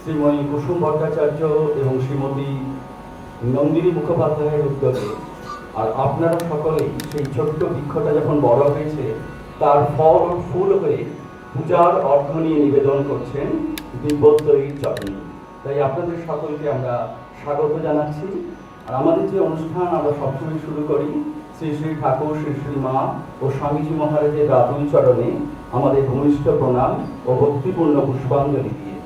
শ্রীময়ী কুসুম ভট্টাচার্য এবং শ্রীমতী নন্দিনী মুখোপাধ্যায়ের উদ্যোগে আর আপনারা সকলেই সেই ছোট্ট বৃক্ষটা যখন বড় হয়েছে তার ফল ও ফুল হয়ে পূজার অর্ঘ নিয়ে নিবেদন করছেন দিব্যদ্বয়ীর চরণে। তাই আপনাদের সকলকে আমরা স্বাগত জানাচ্ছি। আর আমাদের যে অনুষ্ঠান আমরা সবসময় শুরু করি শ্রী শ্রী ঠাকুর, শ্রী শ্রী মা ও স্বামীজি মহারাজের রাতুল চরণে আমাদের ভূমিষ্ঠ প্রণাম ও ভক্তিপূর্ণ পুষ্পাঞ্জলি দিয়ে।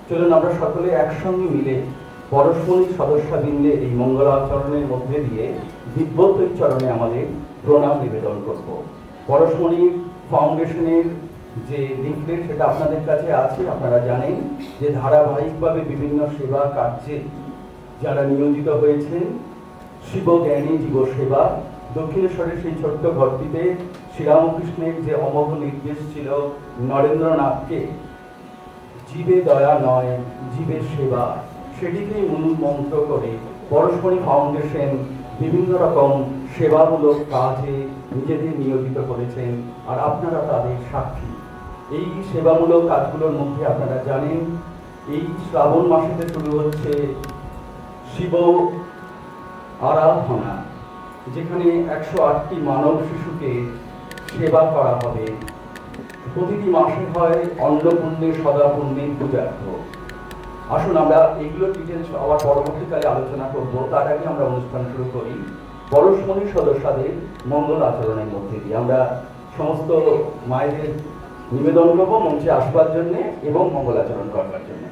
চলুন আমরা সকলে একসঙ্গে মিলে পরশমণির সদস্যবৃন্দের এই মঙ্গলাচরণের মধ্যে দিয়ে দিব্যদ্বয়ী চরণে আমাদের প্রণাম নিবেদন করব। পরশমণি ফাউন্ডেশনের যে লিফলেট সেটা আপনাদের কাছে আছে। আপনারা জানেন যে ধারাবাহিকভাবে বিভিন্ন সেবা কার্যে যারা নিয়োজিত হয়েছেন, শিবজ্ঞানী জীব সেবা, দক্ষিণেশ্বরের সেই ছোট্ট ঘরটিতে শ্রীরামকৃষ্ণের যে অমোঘ নির্দেশ ছিল নরেন্দ্রনাথকে, জীবে দয়া নয় জীবের সেবা, সেটিকেই মূল মন্ত্র করে পরশমণি ফাউন্ডেশন বিভিন্ন রকম সেবামূলক কাজে নিজেদের নিয়োজিত করেছেন। আর আপনারা তাদের সাক্ষী। এই সেবামূলক কাজগুলোর মধ্যে আপনারা জানেন এই শ্রাবণ মাসেতে শুরু হচ্ছে শিব আরাধনা, যেখানে 108টি মানব শিশুকে সেবা করা হবে। প্রতিটি মাসে হয় অন্নপূর্ণে সদাপূর্ণে পূজার্থ। আসুন আমরা এগুলো ডিটেলস আবার পরবর্তীকালে আলোচনা করব। তার আগে আমরা অনুষ্ঠান শুরু করি পরশমণির সদস্যদের মঙ্গল আচরণের মধ্যে দিয়ে। আমরা সমস্ত মায়েদের নিবেদন করবো মঞ্চে আসবার জন্য এবং মঙ্গল আচরণ করবার জন্য।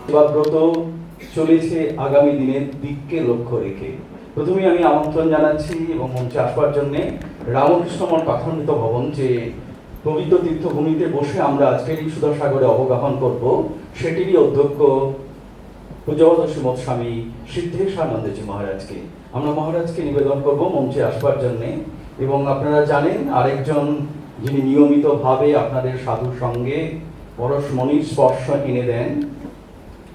সেবাব্রত চলেছে আগামী দিনের দিককে লক্ষ্য রেখে। প্রথমে আমি আমন্ত্রণ জানাচ্ছি এবং মঞ্চে আসবার জন্যে রামকৃষ্ণ মঠ পাঠান্বিত ভবন, যে পবিত্র তীর্থভূমিতে বসে আমরা আজকের এই সুধাসাগরে অবগাহন করব, সেটিরই অধ্যক্ষ পূজ্যপাদ শ্রীমৎ স্বামী সিদ্ধেশানন্দজি মহারাজকে। আমরা মহারাজকে নিবেদন করব মঞ্চে আসবার জন্যে। এবং আপনারা জানেন আরেকজন যিনি নিয়মিতভাবে আপনাদের সাধুর সঙ্গে পরশমণির স্পর্শ এনে দেন,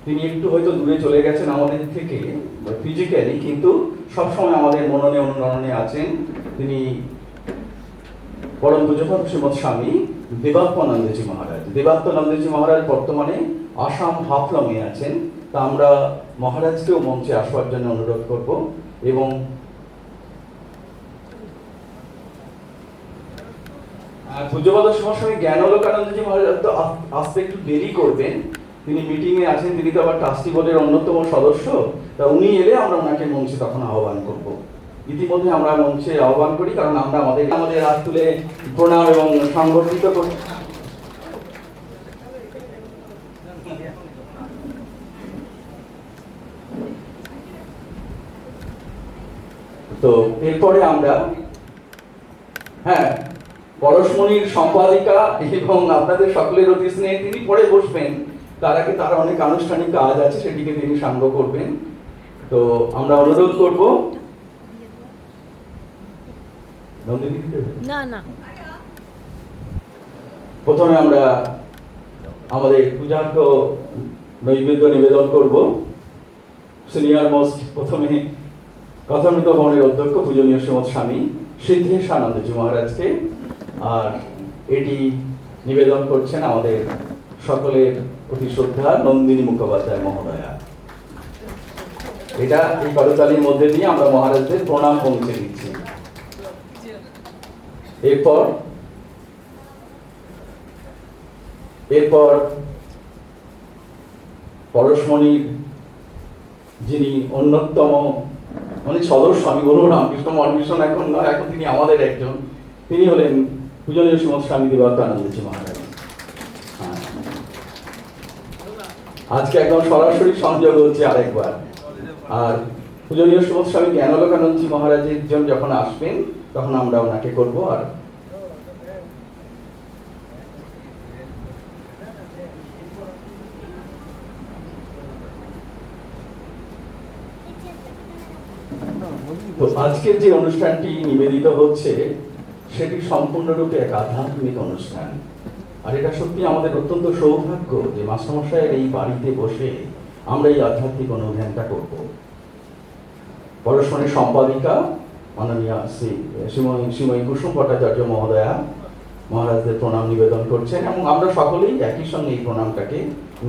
তিনি একটু হয়তো দূরে চলে গেছেন আমাদের থেকে ফিজিক্যালি, কিন্তু সবসময় আমাদের মননে অনুরণনে আছেন। তিনি পরম পূজ্যপাদ শ্রীমৎ স্বামী দেবাত্মানন্দজি মহারাজ। দেবাত্মানন্দজি মহারাজ বর্তমানে আসাম হাফলংয়ে আছেন। তা আমরা মহারাজকেও মঞ্চে আসবার জন্য অনুরোধ করব। এবং পূজ্যপাদ শ্রীমৎ জ্ঞানালোকানন্দজি মহারাজ তো আসতে একটু দেরি করবেন, তিনি মিটিং এ আছেন। তিনি তো আবার ট্রাস্টি বোর্ডের অন্যতম সদস্য। তা উনি এলে আমরা ওনাকে মঞ্চে তখন আহ্বান করব। ইতিমধ্যে আমরা মঞ্চে আহ্বান করি, কারণ আমরা আমাদের হাত তুলে প্রণাম এবং সংগঠিত করি। তো এরপরে আমরা পরশমণির সম্পাদিকা এবং আপনাদের সকলের অতি স্নেহে তিনি পরে বসবেন। তার আগে তার অনেক আনুষ্ঠানিক কাজ আছে, সেটিকে তিনি সাঙ্গ করবেন। তো আমরা অনুরোধ করব প্রথমে আমরা আমাদের পূজার্ঘ নৈবেদ্য নিবেদন করব। সিনিয়র মোস্ট প্রথমে কথামৃত ভবনের অধ্যক্ষ পূজনীয় শ্রীমৎ স্বামী সিদ্ধেশানন্দজি মহারাজকে, আর এটি নিবেদন করছেন আমাদের সকলের অতি শ্রদ্ধা নন্দিনী মুখোপাধ্যায় মহোদয়া। এটা এই করতালির মধ্যে দিয়ে আমরা মহারাজদের প্রণাম পৌঁছে দিচ্ছি। এরপর পরশমণির যিনি অন্যতম সদস্য, আমি বলবো রামকৃষ্ণ মঠ মিশন এখন নয়, এখন তিনি আমাদের একজন, তিনি হলেন পূজনীয় শ্রীমৎ স্বামী দেবাত্মানন্দজি মহারাজ। আজকে একদম সরাসরি সংযোগ হচ্ছে আরেকবার। আর পূজনীয় শ্রীমৎ স্বামী জ্ঞানালোকানন্দজি মহারাজের জন যখন আসবেন তখন আমরা ওনাকে করব। আর তো আজকের যে অনুষ্ঠানটি নিবেদিত হচ্ছে সেটি সম্পূর্ণরূপে এক আধ্যাত্মিক অনুষ্ঠান। আর এটা সত্যি আমাদের অত্যন্ত সৌভাগ্য যে মাস্টারমশাইয়ের এই বাড়িতে বসে আমরা এই আধ্যাত্মিক অনুষ্ঠানটা করব। পরশমণির সম্পাদিকা মাননীয়া শ্রীময়ী কুসুম ভট্টাচার্য মহোদয়া মহারাজদের প্রণাম নিবেদন করছেন, এবং আমরা সকলেই একই সঙ্গে এই প্রণামটাকে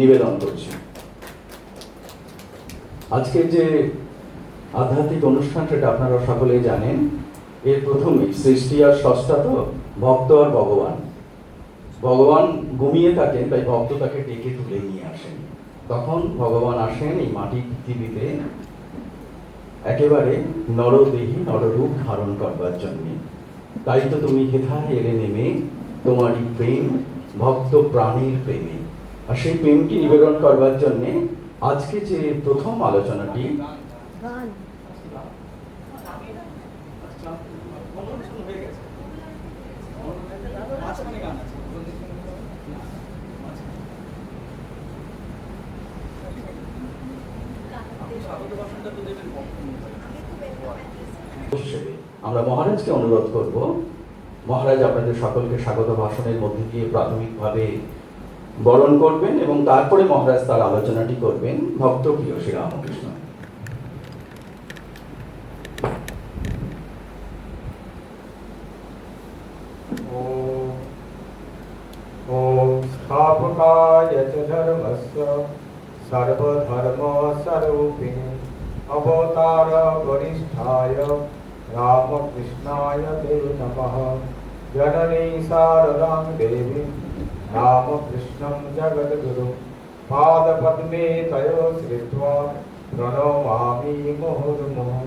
নিবেদন করছি। আজকের যে আধ্যাত্মিক অনুষ্ঠান সেটা আপনারা সকলেই জানেন। এর প্রথমে সৃষ্টি আর স্রষ্টা তো ভক্ত আর ভগবান। ভগবান ঘুমিয়ে থাকেন, তাই ভক্ত তাকে ডেকে তুলে নিয়ে আসেন। তখন ভগবান আসেন এই মাটির পৃথিবীতে একেবারে নরদেহী নররূপ ধারণ করবার জন্য। তাই তো তুমি হেথায় এলে নেমে তোমারই প্রেম ভক্ত প্রাণীর প্রেমে। আর সেই প্রেমটি নিবেদন করবার জন্য আজকে যে প্রথম আলোচনাটি আমরা মহারাজকে অনুরোধ করব, মহারাজ আপনাদের সকলকে স্বাগত ভাষণের মধ্যে দিয়ে প্রাথমিকভাবে বরণ করবেন এবং তারপরে মহারাজ তার আলোচনাটি করবেন ভক্ত প্রিয় শ্রী রামকৃষ্ণ। ओम स्थापकाय च धर्मस्य सर्वधर्मस्वरूपिणे अवतार वरिष्ठाय रामकृष्णाय ते नमः। जननी शारदां देवी रामकृष्णं जगद्गुरुं पादपद्मे तयो श्रित्वा प्रणमामि मुहुर्मुहुः।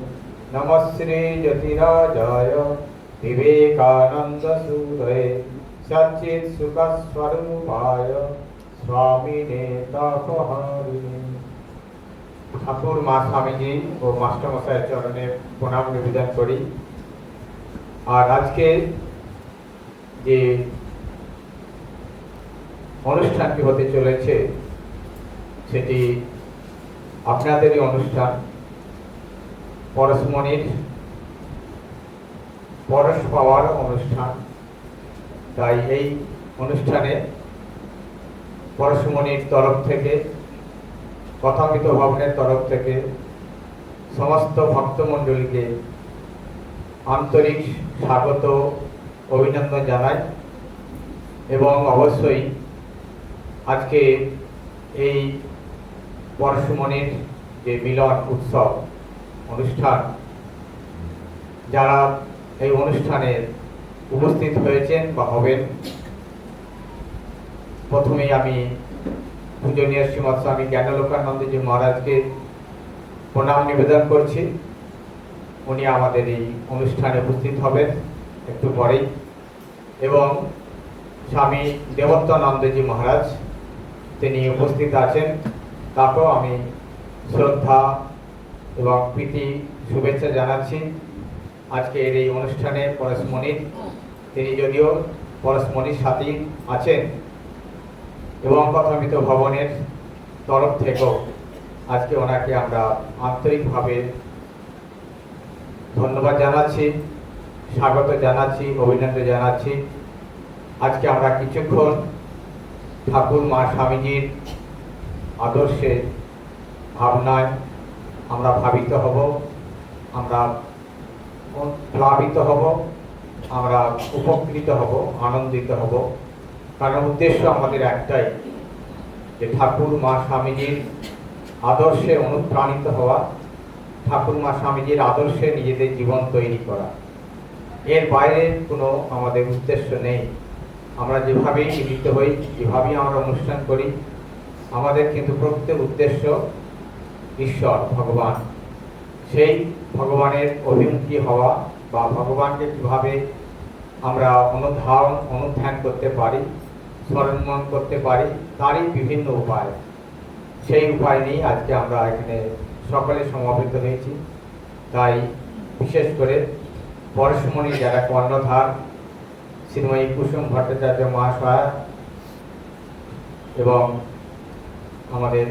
नमः श्री यतिराजाय विवेकानन्दसूदये सच्चित् सुखस्वरूपाय स्वामिने तापहारिणे। ঠাকুর মা স্বামীজি ও মাস্টারমশাইয়ের চরণে প্রণাম নিবেদন করি। আর আজকে যে অনুষ্ঠানটি হতে চলেছে সেটি আপনাদেরই অনুষ্ঠান, পরশমণির পরশ পাওয়ার অনুষ্ঠান। তাই এই অনুষ্ঠানে পরশমণির তরফ থেকে কথামৃত ভবনের তরফ থেকে সমস্ত ভক্তমণ্ডলীকে আন্তরিক স্বাগত অভিনন্দন জানাই এবং অবশ্যই আজকে এই পরশুমণির যে মিলন উৎসব অনুষ্ঠান, যারা এই অনুষ্ঠানে উপস্থিত হয়েছেন বা হবেন, প্রথমেই আমি পূজনীয় শ্রীমৎ স্বামী জ্ঞানলোকানন্দজি মহারাজকে প্রণাম নিবেদন করছি। উনি আমাদের এই অনুষ্ঠানে উপস্থিত হবেন একটু পরেই, এবং স্বামী দেবত্বানন্দজি মহারাজ তিনি উপস্থিত আছেন, তাকেও আমি শ্রদ্ধা এবং প্রীতি শুভেচ্ছা জানাচ্ছি। আজকের এই অনুষ্ঠানে পরশমণির তিনি যদিও পরশমণির সাথেই আছেন এবং কথামৃত ভবনের তরফ থেকেও আজকে ওনাকে আমরা আন্তরিকভাবে ধন্যবাদ জানাচ্ছি, স্বাগত জানাচ্ছি, অভিনন্দন জানাচ্ছি। আজকে আমরা কিছুক্ষণ ঠাকুর মা স্বামীজির আদর্শে ভাবনায় আমরা ভাবিত হব, আমরা প্লাবিত হব, আমরা উপকৃত হব, আনন্দিত হব। কারণ উদ্দেশ্য আমাদের একটাই, যে ঠাকুর মা স্বামীজির আদর্শে অনুপ্রাণিত হওয়া, ঠাকুর মা স্বামীজির আদর্শে নিজেদের জীবন তৈরি করা। এর বাইরে কোনো আমাদের উদ্দেশ্য নেই। আমরা যেভাবেই মিলিত হই, যেভাবেই আমরা অনুষ্ঠান করি, আমাদের কিন্তু প্রত্যেক উদ্দেশ্য ঈশ্বর, ভগবান। সেই ভগবানের অভিমুখী হওয়া বা ভগবানকে কীভাবে আমরা অনুধ্যান করতে পারি, স্মরণ করতে পারি, তারই বিভিন্ন উপায়। সেই উপায় নিয়ে আজকে আমরা এখানে সকলে সমবেত হয়েছি। তাই বিশেষ করে পরশমণি যারা কর্ণধার শ্রীময়ী কুসুম ভট্টাচার্য মহাশয়া এবং আমাদের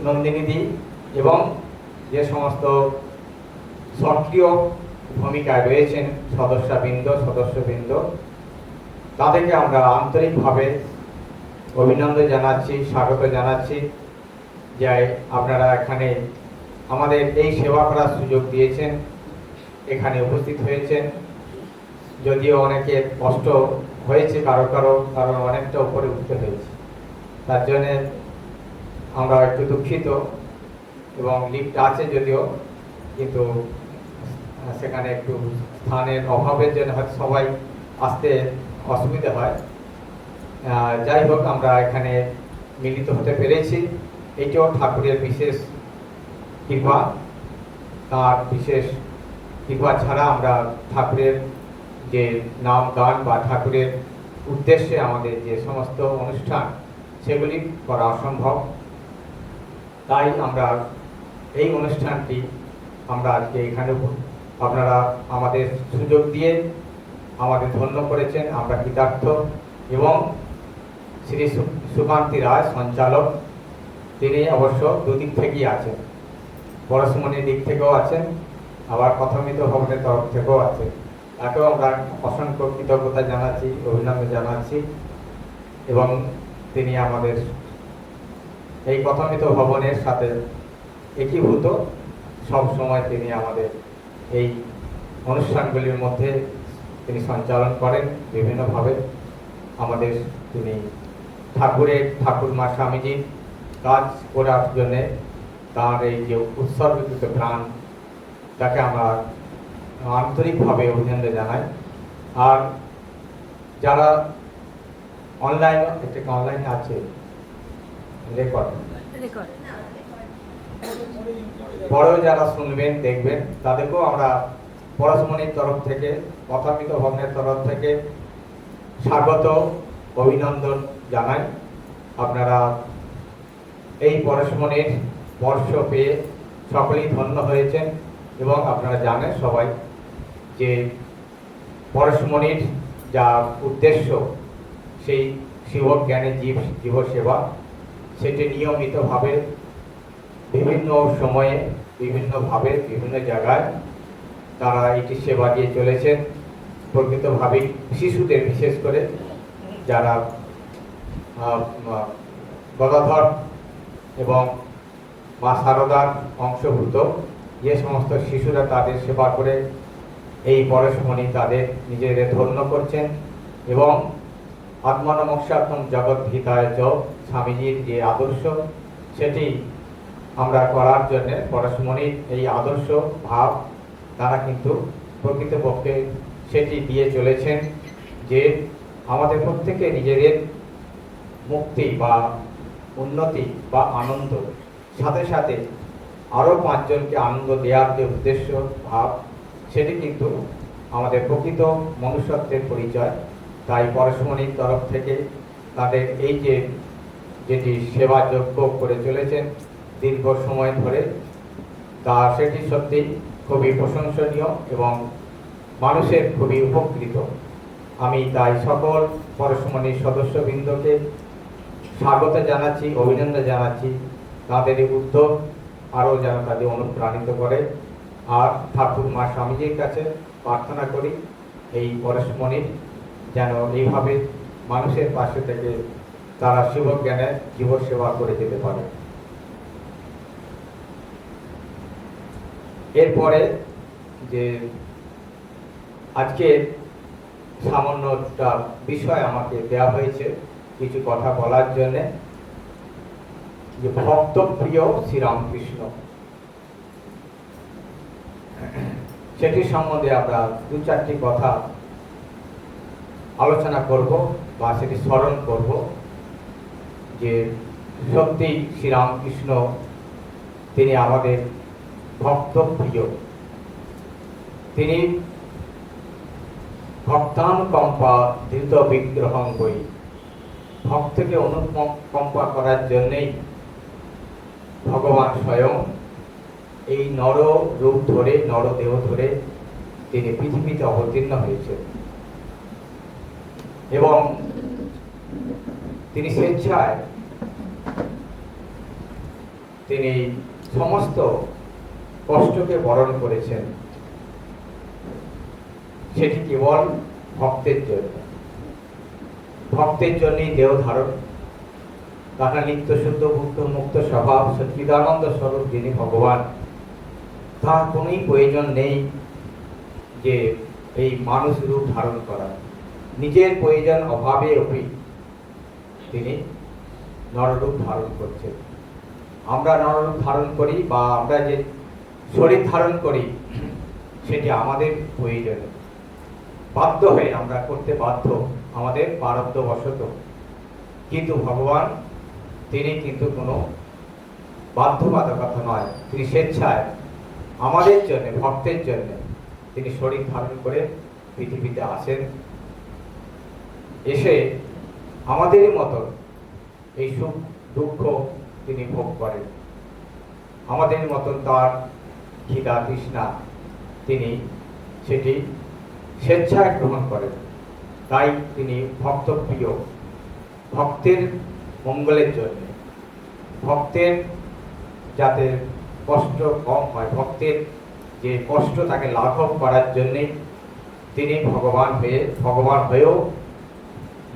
নন্দিনীদি এবং যে সমস্ত সক্রিয় ভূমিকায় রয়েছেন সদস্যবৃন্দ, তাদেরকে আমরা আন্তরিকভাবে অভিনন্দন জানাচ্ছি, স্বাগত জানাচ্ছি যে আপনারা এখানে আমাদের এই সেবা করার সুযোগ দিয়েছেন, এখানে উপস্থিত হয়েছেন। যদিও অনেকে কষ্ট হয়েছে কারণ অনেকটা উপরে উঠতে হয়েছে, তার জন্যে আমরা একটু দুঃখিত। এবং লিফট আছে যদিও, কিন্তু সেখানে একটু স্থানের অভাবের জন্য হয়তো সবাই আসতে অসুবিধা হয়। যাই হোক, আমরা এখানে মিলিত হতে পেরেছি, এটাও ঠাকুরের বিশেষ কৃপা। তার বিশেষ কৃপা ছাড়া আমরা ঠাকুরের যে নাম গান বা ঠাকুরের উদ্দেশ্যে আমাদের যে সমস্ত অনুষ্ঠান, সেগুলি করা অসম্ভব। তাই আমরা এই অনুষ্ঠানটি আমরা আজকে এখানে আপনারা আমাদের সুযোগ দিয়ে আমাদের ধন্য করেছেন, আমরা কৃতার্থ। এবং শ্রী সুকান্তি রায় সঞ্চালক, তিনি অবশ্য দুদিক থেকেই আছেন, পরশমণির দিক থেকেও আছেন, আবার কথামৃত ভবনের তরফ থেকেও আছেন। তাকেও আমরা অসংখ্য কৃতজ্ঞতা জানাচ্ছি, অভিনন্দন জানাচ্ছি। এবং তিনি আমাদের এই কথামৃত ভবনের সাথে একীভূত, সব সময় তিনি আমাদের এই অনুষ্ঠানগুলির মধ্যে তিনি সঞ্চালন করেন বিভিন্নভাবে। আমাদের তিনি ঠাকুর মা স্বামীজির কাজ করার জন্যে তার এই যে উৎসর্গীকৃত প্রাণ, তাকে আমরা আন্তরিকভাবে অভিনন্দন জানাই। আর যারা অনলাইনে আছে রেকর্ড, পরেও যারা শুনবেন দেখবেন, তাদেরকেও আমরা পরশমণির তরফ থেকে, কথামৃত ভবনের তরফ থেকে স্বাগত অভিনন্দন জানাই। আপনারা এই পরশমণির স্পর্শ পেয়ে সকলেই ধন্য হয়েছেন এবং আপনারা জানেন সবাই যে পরশমণির যা উদ্দেশ্য, সেই শিবজ্ঞানে জীব সেবা, সেটি নিয়মিতভাবে বিভিন্ন সময়ে বিভিন্নভাবে বিভিন্ন জায়গায় তারা এটি সেবা দিয়ে চলেছেন। প্রকৃতভাবে শিশুদের, বিশেষ করে যারা গদাধর এবং মা শারদার অংশভূত যে সমস্ত শিশুরা তাদের সেবা করে এই পরশমণি তাদের নিজেদের ধন্য করছেন এবং আত্মনমস্যাত্ম জগৎ হিতায় চ স্বামীজির যে আদর্শ সেটি আমরা করার জন্য পরশমণির এই আদর্শ ভাব তারা কিন্তু প্রকৃতপক্ষে সেটি দিয়ে চলেছেন যে আমাদের প্রত্যেকে নিজেদের মুক্তি বা উন্নতি বা আনন্দ সাথে সাথে আরও পাঁচজনকে আনন্দ দেওয়ার যে উদ্দেশ্য ভাব সেটি কিন্তু আমাদের প্রকৃত মনুষ্যত্বের পরিচয়। তাই পরশমণির তরফ থেকে তাদের এই যে যেটি সেবা যজ্ঞ করে চলেছেন দীর্ঘ সময় ধরে তা সেটি সত্যি খুবই প্রশংসনীয় এবং মানুষের খুবই উপকৃত। আমি তাই সকল পরশমণির সদস্যবৃন্দকে স্বাগত জানাচ্ছি, অভিনন্দন জানাচ্ছি। তাদের এই উদ্যোগ আরও যেন তাদের অনুপ্রাণিত করে। আর ঠাকুর মা স্বামীজির কাছে প্রার্থনা করি এই পরশমণির যেন এইভাবে মানুষের পাশে থেকে তারা শিবজ্ঞানে জীব সেবা করে যেতে পারে। এরপরে যে আজকে সামান্যটা বিষয় আমাকে দেওয়া হয়েছে কিছু কথা বলার জন্যে, যে ভক্তপ্রিয় শ্রীরামকৃষ্ণ, সেটি সম্বন্ধে আমরা দু চারটি কথা আলোচনা করব বা সেটি স্মরণ করব। যে সত্যি শ্রীরামকৃষ্ণ তিনি আমাদের ভক্তপ্রিয়, তিনি ভক্তানুকম্পা ধৃত বিগ্রহং বই, ভক্তকে অনুকম্পা করার জন্যেই ভগবান স্বয়ং এই নর রূপ ধরে নরদেহ ধরে তিনি পৃথিবীতে অবতীর্ণ হয়েছে এবং তিনি স্বেচ্ছায় তিনি সমস্ত কষ্টকে বরণ করেছেন, সেটি কেবল ভক্তের জন্য। ভক্তের জন্যই দেহ ধারণ, তাহার নিত্য শুদ্ধ মুক্ত মুক্ত স্বভাব সচ্চিদানন্দ স্বরূপ যিনি ভগবান, তার কোনোই প্রয়োজন নেই যে এই মানুষ রূপ ধারণ করা। নিজের প্রয়োজন অভাবে অপি তিনি নররূপ ধারণ করছেন। আমরা নররূপ ধারণ করি বা আমরা যে শরীর ধারণ করি সেটি আমাদের প্রয়োজন, বাধ্য হয়ে আমরা করতে বাধ্য, আমাদের প্রারব্ধবশত। কিন্তু ভগবান তিনি কিন্তু কোনো বাধ্যবাধকতা নয়, তিনি স্বেচ্ছায় আমাদের জন্য, ভক্তের জন্য তিনি শরীর ধারণ করে পৃথিবীতে আসেন, এসে আমাদেরই মতন এই সুখ দুঃখ তিনি ভোগ করেন, আমাদের মতন তার খিদা তৃষ্ণা তিনি সেটি স্বেচ্ছায় গ্রহণ করেন। তাই তিনি ভক্তপ্রিয়, ভক্তের মঙ্গলের জন্য, ভক্তের যাতে কষ্ট কম হয়, ভক্তের যে কষ্ট তাকে লাঘব করার জন্যে তিনি ভগবান হয়েও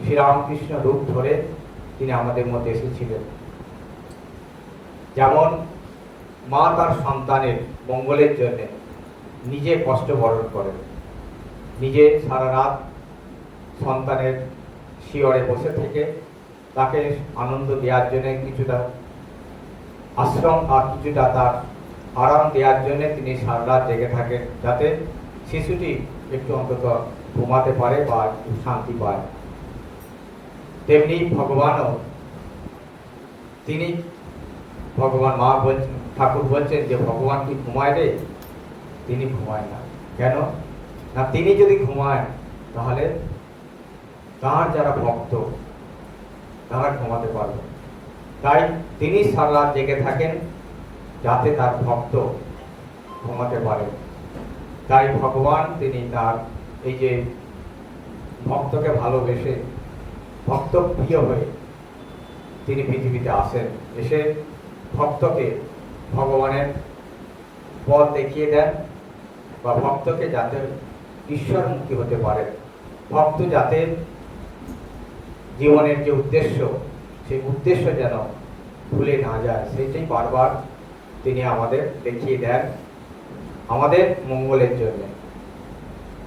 শ্রীরামকৃষ্ণ রূপ ধরে তিনি আমাদের মধ্যে এসেছিলেন। যেমন মা তার সন্তানের মঙ্গলের জন্য নিজে কষ্ট বরণ করেন, নিজে সারা রাত সন্তানের শিয়রে বসে থেকে তাকে আনন্দ দেওয়ার জন্য কিছুটা আশ্রম আর কিছুটা তার আরাম দেওয়ার জন্য তিনি সারা রাত জেগে থাকেন, যাতে শিশুটি একটু অন্তত ঘুমাতে পারে বা একটু শান্তি পায়। তেমনি ভগবানও তিনি ভগবান মা বলছেন, ঠাকুর বলছেন যে ভগবান কি ঘুমায় রে? তিনি ঘুমায় না। কেন না? তিনি যদি ঘুমায় তাহলে তার যারা ভক্ত তারা ঘুমাতে পারবে। তাই তিনি সারা রাত জেগে থাকেন যাতে তার ভক্ত ঘুমাতে পারে। তাই ভগবান তিনি তার এই যে ভক্তকে ভালোবেসে ভক্তপ্রিয় হয়ে তিনি পৃথিবীতে আসেন, এসে ভক্তকে ভগবানের পথ দেখিয়ে দেন বা ভক্তকে যাতে ঈশ্বরমুখী হতে পারে, ভক্ত যাতে জীবনের যে উদ্দেশ্য সেই উদ্দেশ্য যেন ভুলে না যায়, সেইটাই বারবার তিনি আমাদের দেখিয়ে দেন আমাদের মঙ্গলের জন্য।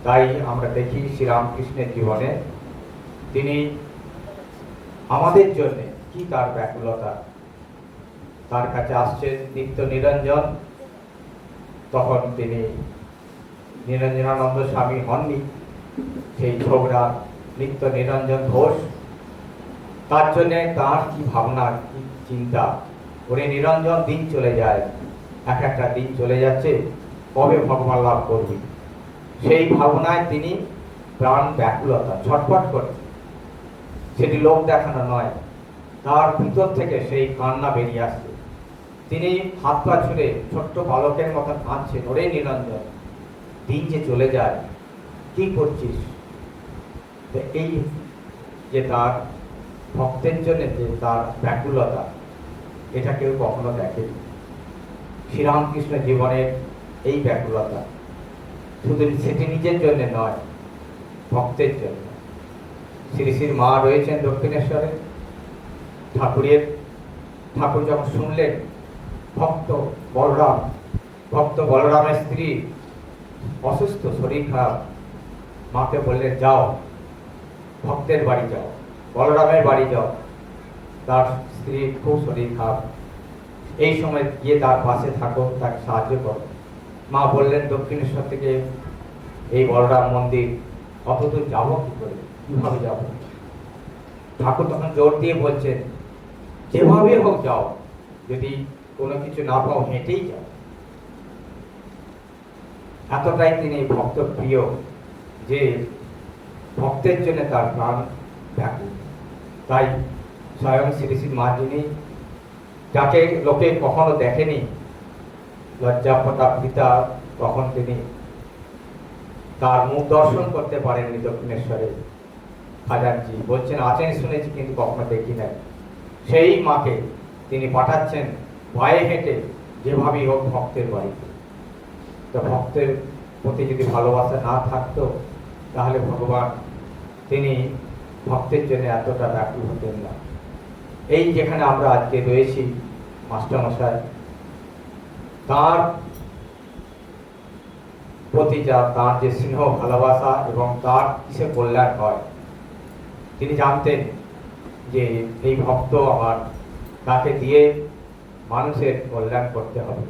তাই আমরা দেখি শ্রীরামকৃষ্ণের জীবনে তিনি আমাদের জন্য কি তার ব্যাকুলতা। তার কাছে আসছেন নিত্য নিরঞ্জন, তখন তিনি নিরঞ্জনানন্দ স্বামী হননি, সেই ছোকরা নিত্য নিরঞ্জন ঘোষ। তার জন্যে তার কি ভাবনা, কি চিন্তা, ওরে নিরঞ্জন দিন চলে যায়, এক একটা দিন চলে যাচ্ছে, কবে ভগবান লাভ করবি, সেই ভাবনায় তিনি প্রাণ ব্যাকুলতা ছটফট করছে। সেটি লোক দেখানো নয়, তার ভিতর থেকে সেই কান্না বেরিয়ে আসছে। তিনি হাত পা ছুঁড়ে ছোট্ট বালকের মতো কাঁদছেন, ওরে নিরঞ্জন দিন যে চলে যায়, কি করছিস। তো এই যে তার ভক্তের জন্য যে তার ব্যাকুলতা, এটা কেউ কখনো দেখেনি। শ্রীরামকৃষ্ণ জীবনের এই ব্যাকুলতা শুধু সেটি নিজের জন্য নয়, ভক্তের জন্য। শ্রী শ্রীর মা রয়েছেন দক্ষিণেশ্বরে, ঠাকুর যখন শুনলেন ভক্ত বলরামের স্ত্রী অসুস্থ, শরীর খারাপ, মাকে বললেন যাও ভক্তের বাড়ি যাও, বলরামের বাড়ি যাও, তার স্ত্রীর খুব শরীর খারাপ, এই সময় গিয়ে তার পাশে থাকো, তাকে সাহায্য করো। মা বললেন দক্ষিণেশ্বর থেকে এই বলরাম মন্দির অতদূর যাবো কি করে, কিভাবে যাব। ঠাকুর তখন জোর দিয়ে বলছেন যেভাবে হোক যাও, যদি কোনো কিছু না পাও হেঁটেই যাও। এতটাই তিনি ভক্ত প্রিয় যে ভক্তের জন্য তার প্রাণ ব্যাকুল। তাই স্বয়ং শ্রী শ্রী মা, যিনি যাকে লোকে কখনো দেখেনি, লজ্জাপটা পিতা, তখন তিনি তার মুখ দর্শন করতে পারেননি দক্ষিণেশ্বরে। খাজানজি বলছেন আছেন শুনেছি কিন্তু কখনো দেখি নাই। সেই মাকে তিনি পাঠাচ্ছেন পায়ে হেঁটে যেভাবেই হোক ভক্তের বাড়িতে। তো ভক্তের প্রতি যদি ভালোবাসা না থাকতো, তাহলে ভগবান তিনি ভক্তের জন্য এতটা ব্যাকুল হতেন না। এই যেখানে আমরা আজকে রয়েছি, মাস্টারমশাই তার প্রতি তার যে স্নেহ ভালোবাসা এবং তার কিসে কল্যাণ হয়, তিনি জানতেন যে এই ভক্ত আমার, তাকে দিয়ে মানুষের কল্যাণ করতে হবে,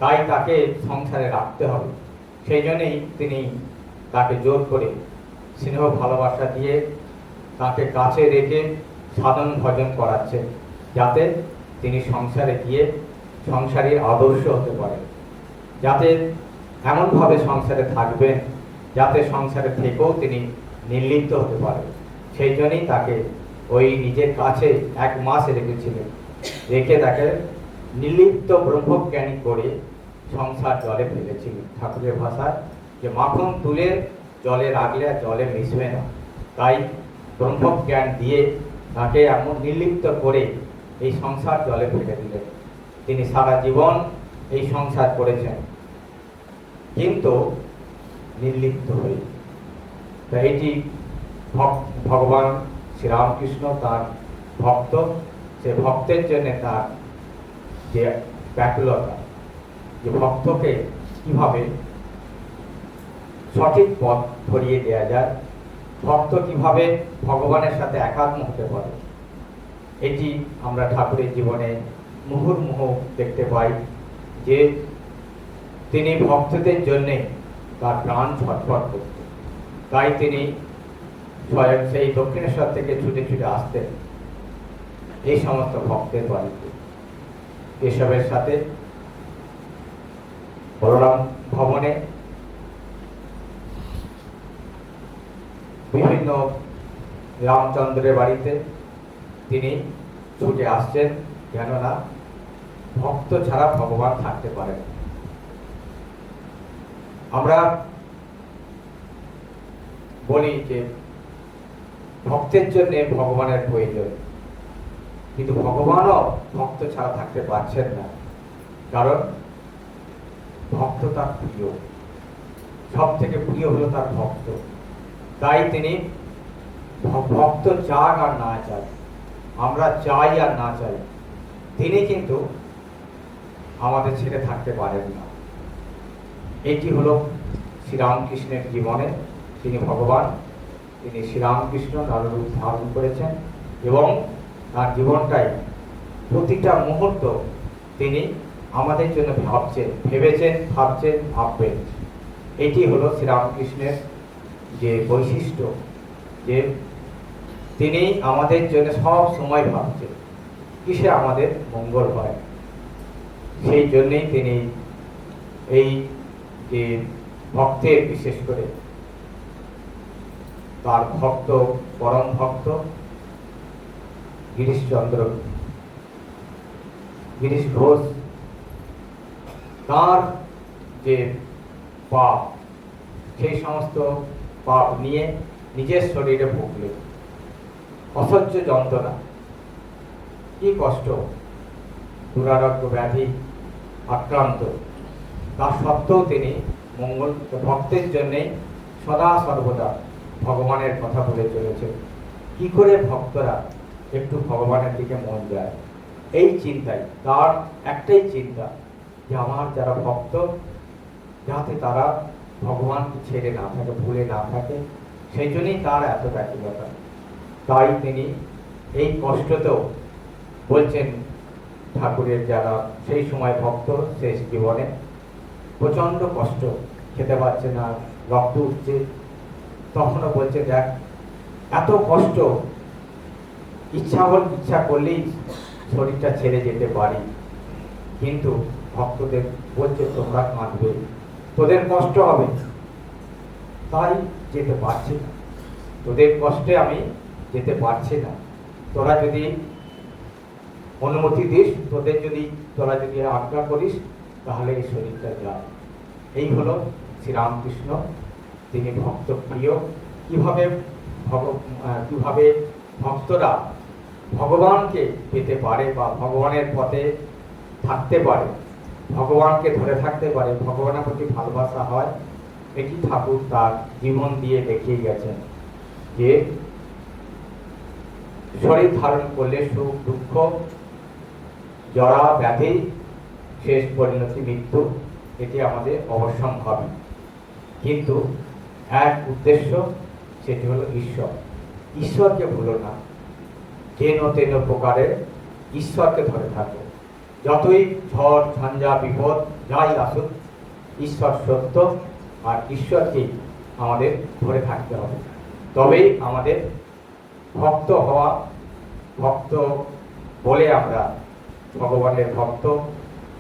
তাই তাকে সংসারে রাখতে হবে। সেই জন্যই তিনি তাকে জোর করে স্নেহ ভালোবাসা দিয়ে তাকে কাছে রেখে সাধন ভজন করাচ্ছেন, যাতে তিনি সংসারে গিয়ে সংসারীর আদর্শ হতে পারেন, যাতে এমনভাবে সংসারে থাকবেন যাতে সংসারে থেকেও তিনি নির্লিপ্ত হতে পারেন। সেই জন্যই তাকে ওই নিজের কাছে 1 মাস রেখেছিলেন, রেখে তাকে নির্লিপ্ত ব্রহ্মজ্ঞানী করে সংসার জলে ফেলেছিলেন। ঠাকুরের ভাষায় যে মাখন তুলে জলে রাখলে আর জলে মিশবে না, তাই ব্রহ্মজ্ঞান দিয়ে তাকে এমন নির্লিপ্ত করে এই সংসার জলে ফেলে দিলেন। তিনি সারা জীবন এই সংসার করেছেন, কিন্তু নির্লিপ্ত হয়ে। তাই এটি ভগবান শ্রীরামকৃষ্ণ তার ভক্ত, সে ভক্তের জন্য তার যে ব্যাকুলতা, যে ভক্তকে কিভাবে সঠিক পথ ধরিয়ে দেওয়া যায়, ভক্ত কিভাবে ভগবানের সাথে একাত্ম হতে পারে, এটি আমরা ঠাকুরের জীবনে মুহুর্মুহু দেখতে পাই যে তিনি ভক্তদের জন্যে তার প্রাণ ছটফট করতেন। তাই তিনি স্বয়ং সেই দক্ষিণেশ্বর থেকে ছুটে ছুটে আসতেন এই সমস্ত ভক্তের বাড়িতে। এসবের সাথে বলরাম ভবনে বিভিন্ন রামচন্দ্রের বাড়িতে তিনি ছুটে আসছেন, কেননা ভক্ত ছাড়া ভগবান থাকতে পারেন। আমরা বলি যে ভক্তের জন্য ভগবানের প্রয়োজন, কিন্তু ভগবানও ভক্ত ছাড়া থাকতে পারছেন না, কারণ ভক্ত তার প্রিয়, সব থেকে প্রিয় হলো তার ভক্ত। তাই তিনি ভক্ত চাক আর না চাক, আমরা চাই আর না চাই, তিনি কিন্তু আমাদের ছেড়ে থাকতে পারেন না। এটি হলো শ্রীরামকৃষ্ণের জীবনে, তিনি ভগবান, তিনি শ্রীরামকৃষ্ণ নররূপ ধারণ করেছেন এবং তার জীবনটাই প্রতিটা মুহূর্ত তিনি আমাদের জন্য ভেবেছেন, ভাবছেন, ভাববেন। এটি হলো শ্রীরামকৃষ্ণের যে বৈশিষ্ট্য, যে তিনি আমাদের জন্য সব সময় ভাবছেন কিসে আমাদের মঙ্গল হয়। সেই জন্যেই তিনি এই যে ভক্তের, বিশেষ করে তার ভক্ত, পরম ভক্ত গিরিশ ঘোষ, তার যে পাপ, সেই সমস্ত পাপ নিয়ে নিজের শরীরে ভুগলেন। অসহ্য যন্ত্রণা, কি কষ্ট, দুরারোগ্য ব্যাধি আক্রান্ত, তা সত্ত্বেও তিনি মঙ্গল ভক্তের জন্যে সদা সর্বদা ভগবানের কথা বলে চলেছেন। কি করে ভক্তরা একটু ভগবানের দিকে মন যায়, এই চিন্তায়, তার একটাই চিন্তা যে আমার যারা ভক্ত যাতে তারা ভগবানকে ছেড়ে না থাকে, ভুলে না থাকে, সেই জন্যই তার এত ব্যাকুলতা। তাই তিনি এই কষ্টতেও বলছেন, ঠাকুরের যারা সেই সময় ভক্ত, শেষ জীবনে প্রচণ্ড কষ্ট, খেতে পারছে না, রক্ত উঠছে, তখনও বলছে দেখ এত কষ্ট, ইচ্ছা করলেই শরীরটা ছেড়ে যেতে পারি, কিন্তু ভক্তদের বলছে তোমরা কাঁদবে, তোদের কষ্ট হবে, তাই যেতে পারছি না, তোদের কষ্টে আমি যেতে পারছি না, তোরা যদি অনুমতি দিস, তোরা যদি আজ্ঞা করিস, তাহলে এই শরীরটা যায়। এই হলো শ্রীরামকৃষ্ণ, তিনি ভক্ত প্রিয়। কিভাবে ভক্তরা ভগবানকে পেতে পারে বা ভগবানের পথে থাকতে পারে, ভগবানকে ধরে থাকতে পারে, ভগবানের প্রতি ভালোবাসা হয়, এটি ঠাকুর তার জীবন দিয়ে দেখিয়ে গেছেন যে শরীর ধারণ করলে সুখ দুঃখ, জরা ব্যাধি, শেষ পরিণতি মৃত্যু, এটি আমাদের অবশ্যম্ভাবী। কিন্তু এক উদ্দেশ্য, সেটি হলো ঈশ্বর। ঈশ্বরকে ভুলো না, যেন তেন প্রকারে ঈশ্বরকে ধরে থাকো। যতই ঝড় ঝঞ্ঝা বিপদ যাই আসুক, ঈশ্বর সত্য, আর ঈশ্বরকেই আমাদের ধরে থাকতে হবে। তবেই আমাদের ভক্ত হওয়া, ভক্ত বলে আমরা ভগবানের ভক্ত,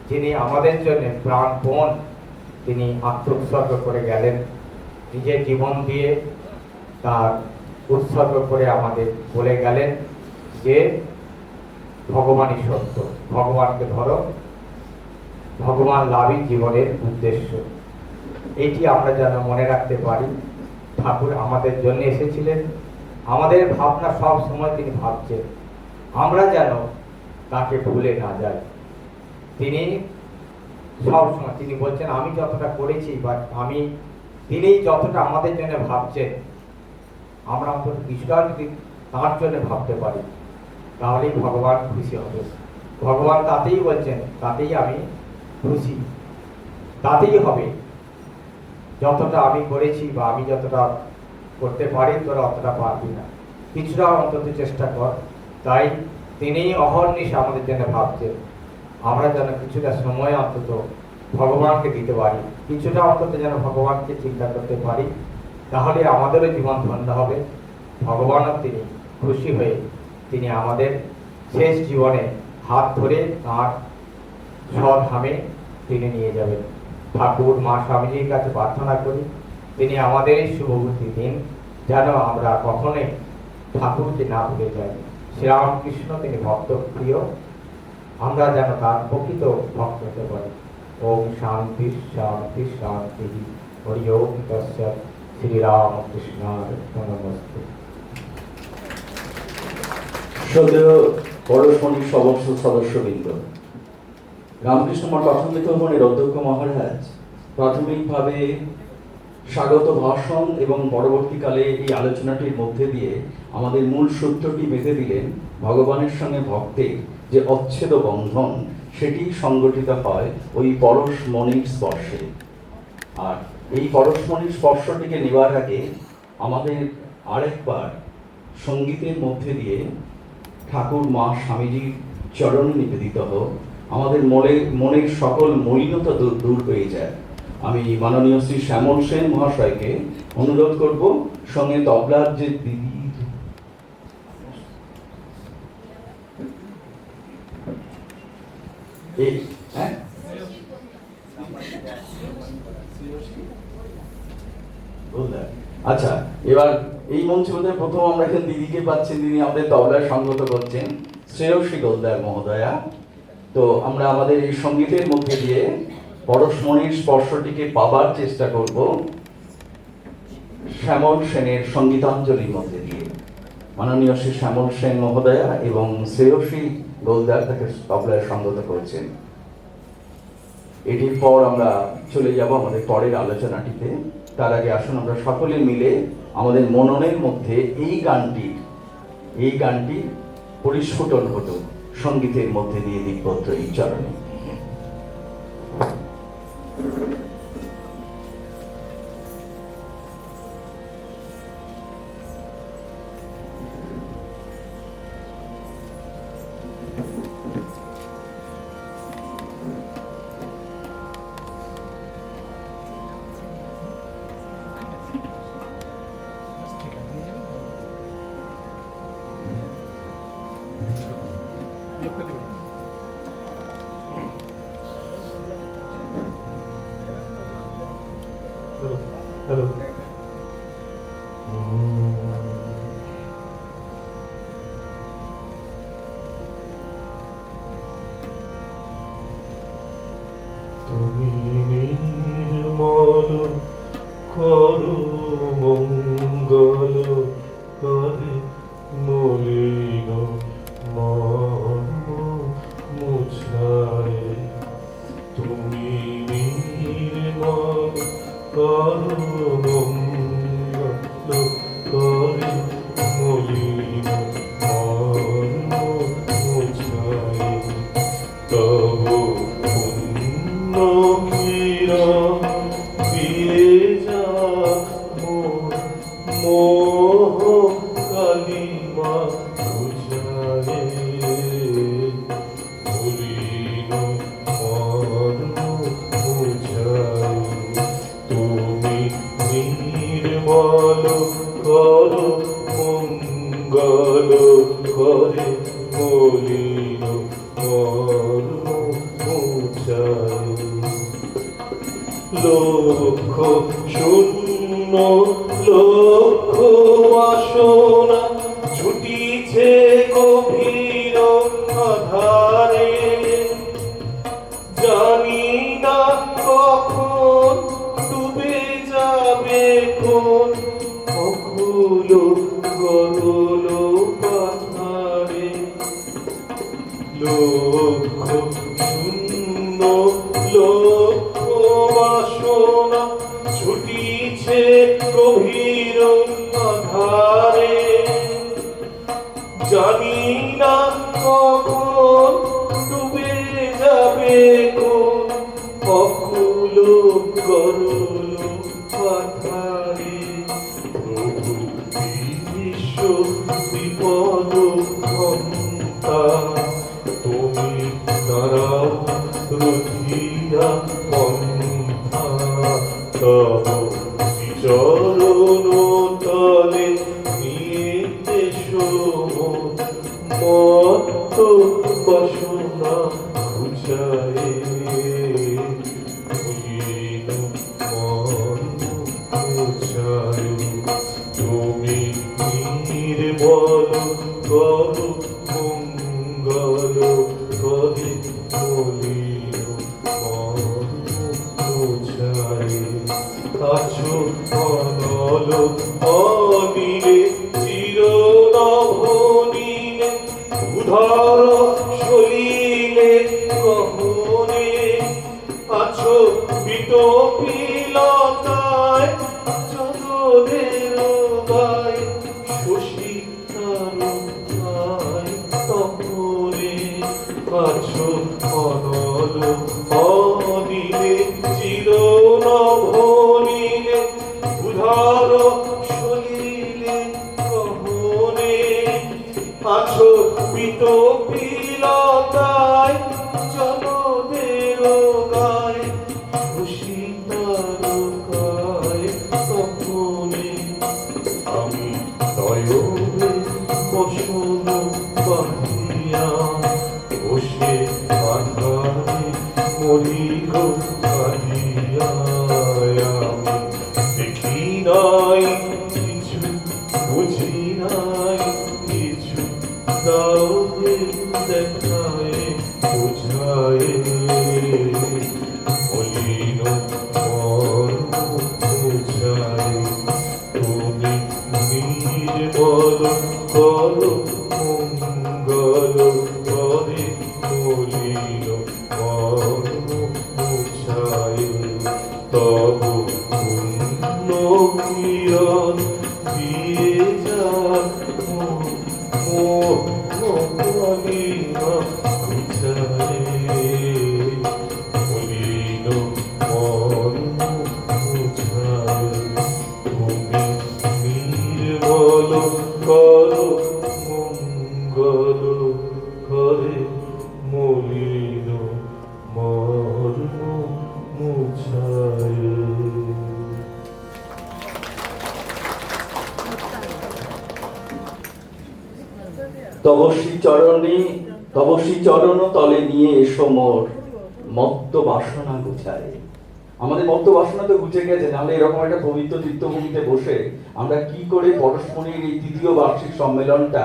যিনি আমাদের জন্য প্রাণপণ, তিনি আত্মোৎসর্গ করে গেলেন, নিজের জীবন দিয়ে তার উৎসর্গ করে আমাদের বলে গেলেন যে ভগবানই সত্য, ভগবানকে ধরো, ভগবান লাভই জীবনের উদ্দেশ্য। এইটি আমরা যেন মনে রাখতে পারি। ঠাকুর আমাদের জন্য এসেছিলেন, আমাদের ভাবনা সব সময় তিনি ভাবছেন, আমরা যেন তাকে ভুলে না যাই। তিনি সব সময় তিনি বলছেন আমি যতটা করেছি বা তিনি যতটা আমাদের জন্য ভাবছেন, আমরা অন্তত কিছুটা যদি তার জন্য ভাবতে পারি, তাহলেই ভগবান খুশি হবে। ভগবান তাতেই বলছেন, তাতেই আমি খুশি, তাতেই হবে। যতটা আমি করেছি বা আমি যতটা করতে পারি, তোরা অতটা পারবি না, কিছুটা অন্তত চেষ্টা কর। তাই তিনি অহর্নিশ আমাদের জন্য ভাবছেন, আমরা যেন কিছুটা সময় অন্তত ভগবানকে দিতে পারি, কিছুটা অন্তত যেন ভগবানকে চিন্তা করতে পারি, তাহলে আমাদেরও জীবন ধন্য হবে। ভগবানও তিনি খুশি হয়ে তিনি আমাদের শেষ জীবনে হাত ধরে তাঁর স্বধামে তিনি নিয়ে যাবেন। ঠাকুর মা স্বামীজির কাছে প্রার্থনা করি, তিনি আমাদের এই শুভবুদ্ধি দিন, যেন আমরা কখনোই ঠাকুরকে না ভুলে যাই। শ্রীরামকৃষ্ণ তিনি ভক্ত প্রিয়, আমরা যেন তার প্রকৃত ভক্ত হতে পারি। ওম শান্তি শান্তি শান্তি। হরি ওম তৎসৎ। শ্রীরামকৃষ্ণার্পণমস্তু। শ্রদ্ধেয় পৌরসমিক সমস্ত সদস্যবৃন্দ, রামকৃষ্ণ মঠ প্রাথমিক ভবনের অধ্যক্ষ মহারাজ প্রাথমিকভাবে স্বাগত ভাষণ এবং পরবর্তীকালে এই আলোচনাটির মধ্যে দিয়ে আমাদের মূল সূত্রটি বেঁধে দিলেন ভগবানের সঙ্গে ভক্তের যে অচ্ছেদ বন্ধন সেটি সংগঠিত হয় ওই পরশমণির স্পর্শে। আর এই পরশমণির স্পর্শটিকে নেওয়ার আগে আমাদের আরেকবার সঙ্গীতের মধ্যে দিয়ে ঠাকুর মা স্বামীজির চরণে নিবেদিত হোক, আমাদের মনের সকল মলিনতা দূর হয়ে যায়। আমি মাননীয় শ্রী শ্যামল সেন মহাশয়কে অনুরোধ করব সঙ্গে তবলার যে দিদি আচ্ছা, এবার এই মঞ্চে বোধ প্রথম আমরা এখানে দিদিকে পাচ্ছি। দিদি আমাদের তবলার সঙ্গত করছেন, শ্রেয়সী গোলদার মহোদয়া। তো আমরা আমাদের এই সঙ্গীতের মধ্যে দিয়ে পরশমণির স্পর্শটিকে পাবার চেষ্টা করব শ্যামল সেনের সঙ্গীতাঞ্জলির মধ্যে দিয়ে। মাননীয় শ্রী শ্যামল সেন মহোদয়া এবং শ্রেয়সী গোলদার তাকে তবলায় সঙ্গত করছেন। এটির পর আমরা চলে যাব আমাদের পরের আলোচনাটিতে। তার আগে আসুন আমরা সকলে মিলে আমাদের মননের মধ্যে এই গানটি পরিস্ফুটন হতো সঙ্গীতের মধ্যে দিয়ে দিকপত্র এই চরণে। Hello. তুমি নির্মল করো মঙ্গল করে মলিন মন মুছায়। তুমি নির্মল করো মঙ্গল করে মলিন মন মুছায়। তব পুণ্য কিরণ দিয়ে যা মোহ কালিমা বুঝায়। মলিন মন মুছায়। তুমি নির্মল করো মঙ্গল করে মলিন মন মুছায়। লক্ষ শূন্য লক্ষ বাসনা ছুটিছে গভীর আধারে। জানি না কখন ডুবে যাবে কোন অকুল গরল পাথারে। লক্ষ শূন্য লক্ষ বাসনা ছুটিছে গভীর আধারে। জানি না কখন ডুবে যাবে কোন অকুল গরল পাথারে। প্রভু বিশ্ব বিপদ ঘন্টা তুমি দাঁড়াও রুধিরা পন্থা। তব চরণ তলে নিয়ে এসো মত্ত বাসনা ঘুচায়ে। মলিন মন মুছায়। তুমি নির্মল করো মঙ্গল করে মলিন মন মুছায়। আছো অনল অনিলে চির নভনীলে উধর সলিলে গহনে। আছো বিতপিলতায় আছো অনল অনিলে চির নভনিলে উধার সলিলে কহনে আছো পিতপিলতায় জনদের গায় খুশি তারকায় তপনে আমি নয়নে বসন বাহিয়া বসে আধারে মরিগ কাহিয়া আমি দেখি নাই কিছু বুঝি নাই কিছু দাও দেখায় বুঝায় মলিন মর্ম বুঝায় তুমি নির্বল করো মঙ্গল করে মলিন মর্ম বুঝায় তব পুণ্য কিরণ দিয়ে যা মলিন বুঝায় মলিন মর্ম বুঝায় তুমি নির্মল করো মঙ্গল করে মলিন মর্ম মুছায়। তব শ্রী চরণ তলে নিয়ে এসো মোর মত্ত বাসনা গুছায়। আমাদের মত্ত বাসনা তো গুছে গেছে, নাহলে এরকম একটা পবিত্র তীর্থভূমিতে বসে আমরা কি করে পরস্পরের এই তৃতীয় বার্ষিক সম্মেলনটা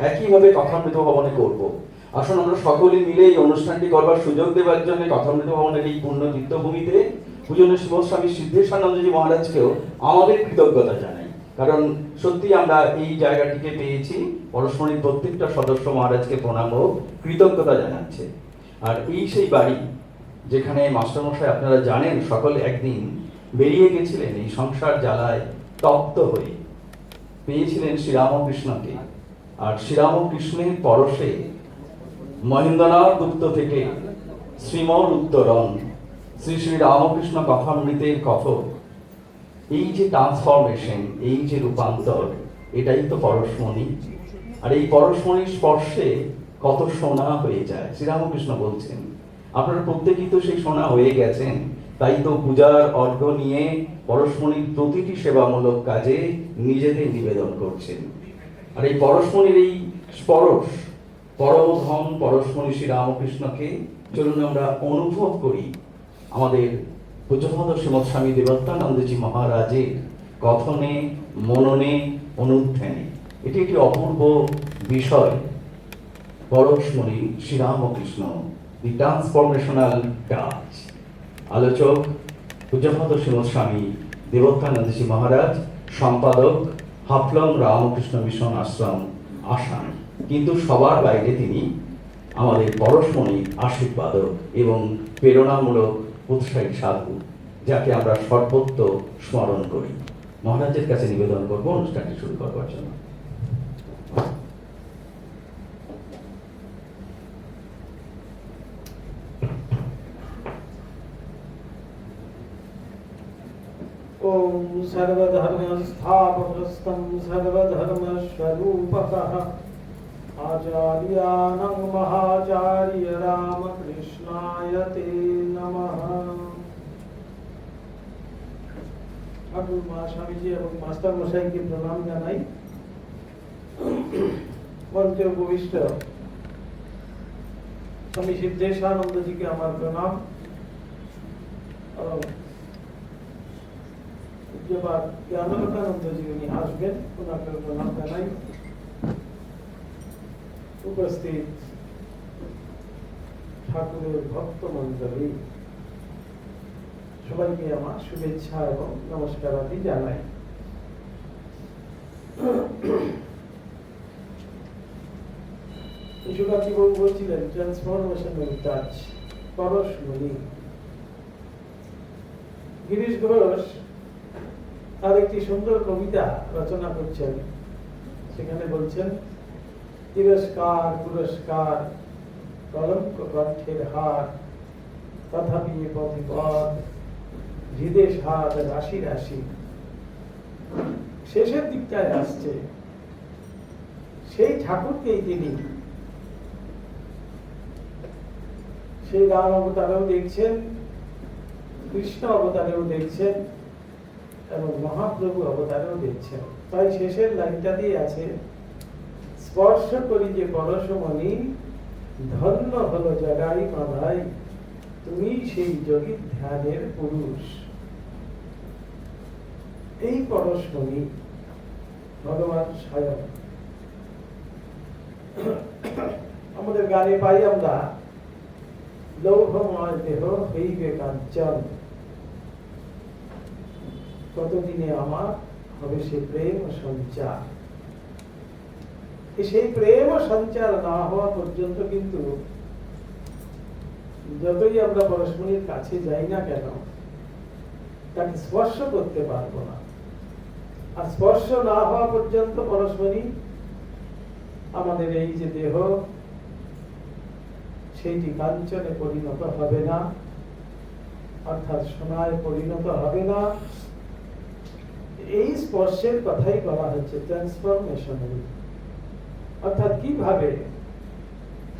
একইভাবে কথামৃত ভবনে করব। আসুন আমরা সকলে মিলে এই অনুষ্ঠানটি করবার সুযোগ দেওয়ার জন্য কথামৃত ভবনের এই পূর্ণ তীর্থভূমিতে পূজনীয় শিবস্বামী সিদ্ধেশানন্দজি মহারাজকেও আমাদের কৃতজ্ঞতা জানাই। কারণ সত্যি আমরা এই জায়গাটিকে পেয়েছি, পরস্পরের প্রত্যেকটা সদস্য মহারাজকে প্রণাম ও কৃতজ্ঞতা জানাচ্ছে। আর এই সেই বাড়ি যেখানে মাস্টারমশাই আপনারা জানেন সকলে একদিন বেরিয়ে গেছিলেন এই সংসার জ্বালায় তপ্ত হয়ে, পেয়েছিলেন শ্রীরামকৃষ্ণকে। আর শ্রীরামকৃষ্ণের পরশে মহেন্দ্রনাথ গুপ্ত থেকে শ্রীমর উত্তরণ শ্রী শ্রী রামকৃষ্ণ কথামৃতের কথক, এই যে ট্রান্সফরমেশন, এই যে রূপান্তর, এটাই তো পরশমণি। আর এই পরশমণির স্পর্শে কত সোনা হয়ে যায়। শ্রীরামকৃষ্ণ বলছেন আপনারা প্রত্যেকেই তো সেই সোনা হয়ে গেছেন, তাই তো পূজার অর্ঘ্য নিয়ে পরশমণির প্রতিটি সেবামূলক কাজে নিজেদের নিবেদন করছেন। আর এই পরশমণির এই স্পর্শ, পরমধন পরশমণি শ্রী রামকৃষ্ণকে চলুন আমরা অনুভব করি আমাদের পূজ্যপাদ শ্রীমৎ স্বামী দেবত্তানন্দজি মহারাজের কথনে, মননে, অনুধ্যানে। এটি একটি অপূর্ব বিষয়। পরশমণি শ্রীরামকৃষ্ণ, দি ট্রান্সফরমেশনাল টাচ। আলোচক পূজ্যপাদ শ্রীমৎ স্বামী দেবত্তানন্দজি মহারাজ, সম্পাদক হাফলং রামকৃষ্ণ মিশন আশ্রম, আসাম। কিন্তু সবার বাইরে তিনি আমাদের পরশমণির আশীর্বাদক এবং প্রেরণামূলক উৎসাহী সাধু, যাকে আমরা সর্বত্র স্মরণ করি। মহারাজের কাছে নিবেদন করব অনুষ্ঠানটি শুরু করবার জন্য। ओम सर्वधर्म स्थापकस्तम सर्वधर्म स्वरूपकः आचार्याणां महाचार्य रामकृष्णाय ते नमः। ঠাকুর মা স্বামীজি এবং মাস্টার মশাইকে প্রণাম জানাই। মঞ্চে উপবিষ্ট স্বামী সিদ্ধেশানন্দজিকে আমার প্রণাম। পূজ্যপাদ জ্ঞানানন্দজি উনি আসবেন, ওনাকে প্রণাম জানাই। উপস্থিত ঠাকুরের ভক্ত মণ্ডলী সবাইকে আমার শুভেচ্ছা এবং নমস্কার আদি জানাই। যশুদাসী বাবু বলছিলেন ট্রান্সফরমেশনাল টাচ, পরশমণি। গিরিশ ঘোষ তার একটি সুন্দর কবিতা রচনা করছেন, সেখানে বলছেন তিরস্কার পুরস্কার কলঙ্ক কণ্ঠের হার, তথাপি এ পথে পথ, হৃদে সাদ রাশি রাশি। শেষের দিকটায় আসছে, সেই ঠাকুরকেই তিনি সেই রাম অবতারেও দেখছেন, কৃষ্ণ অবতারেও দেখছেন এবং মহাপ্রভু অবতারেও দেখছেন। তাই শেষের লাইনটা দিয়ে আছে, স্পর্শ করি যে পরশমণি, ধন্য হলো জগাই মাধাই, তুমি সেই যোগী ধ্যানের পুরুষ। এই পরশমণি ভগবান স্বয়ং। আমাদের গানে পাই আমরা, লৌহময় দেহ হইবে কাঞ্চন, কতদিনে আমার হবে সে প্রেম সঞ্চার। সেই প্রেম সঞ্চার না হওয়া পর্যন্ত কিন্তু যতই আমরা পরশমণির কাছে যাই না কেন, তাকে স্পর্শ করতে পারবো না। আর স্পর্শ না হওয়া পর্যন্ত পরশমণি আমাদের এই যে দেহ, সেইটি কাঞ্চনে পরিণত হবে না, অর্থাৎ সোনায় পরিণত হবে না। এই স্পর্শের কথাই বলা হচ্ছে ট্রান্সফরমেশনাল, অর্থাৎ কিভাবে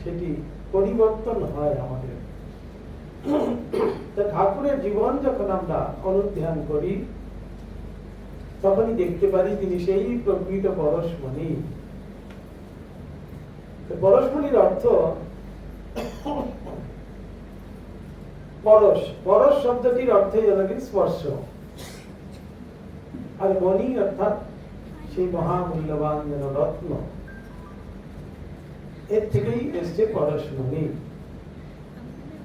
সেটি পরিবর্তন হয় আমাদের। ঠাকুরের জীবন যখন আমরা অনুধ্যান করি, তখনই দেখতে পারি তিনি সেই প্রকৃত পরশমণি। পরশমণির অর্থ পরশ, পরশ শব্দটির অর্থই হল স্পর্শ, আর মণি অর্থাৎ সেই মহামূল্যবান যেন রত্ন, এর থেকেই এসছে পরশমণি।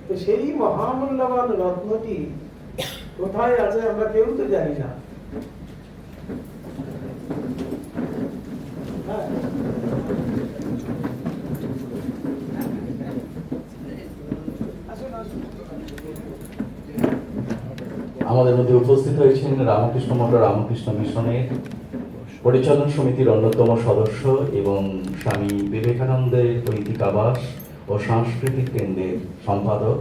তো সেই মহামূল্যবান রত্নটি কোথায় আছে আমরা কেউ তো জানি না। হ্যাঁ, আমাদের মধ্যে উপস্থিত হয়েছেন রামকৃষ্ণ মঠ রামকৃষ্ণ মিশনের পরিচালন সমিতির অন্যতম সদস্য এবং স্বামী বিবেকানন্দের পৈতৃক আবাস ও সাংস্কৃতিক কেন্দ্রের সম্পাদক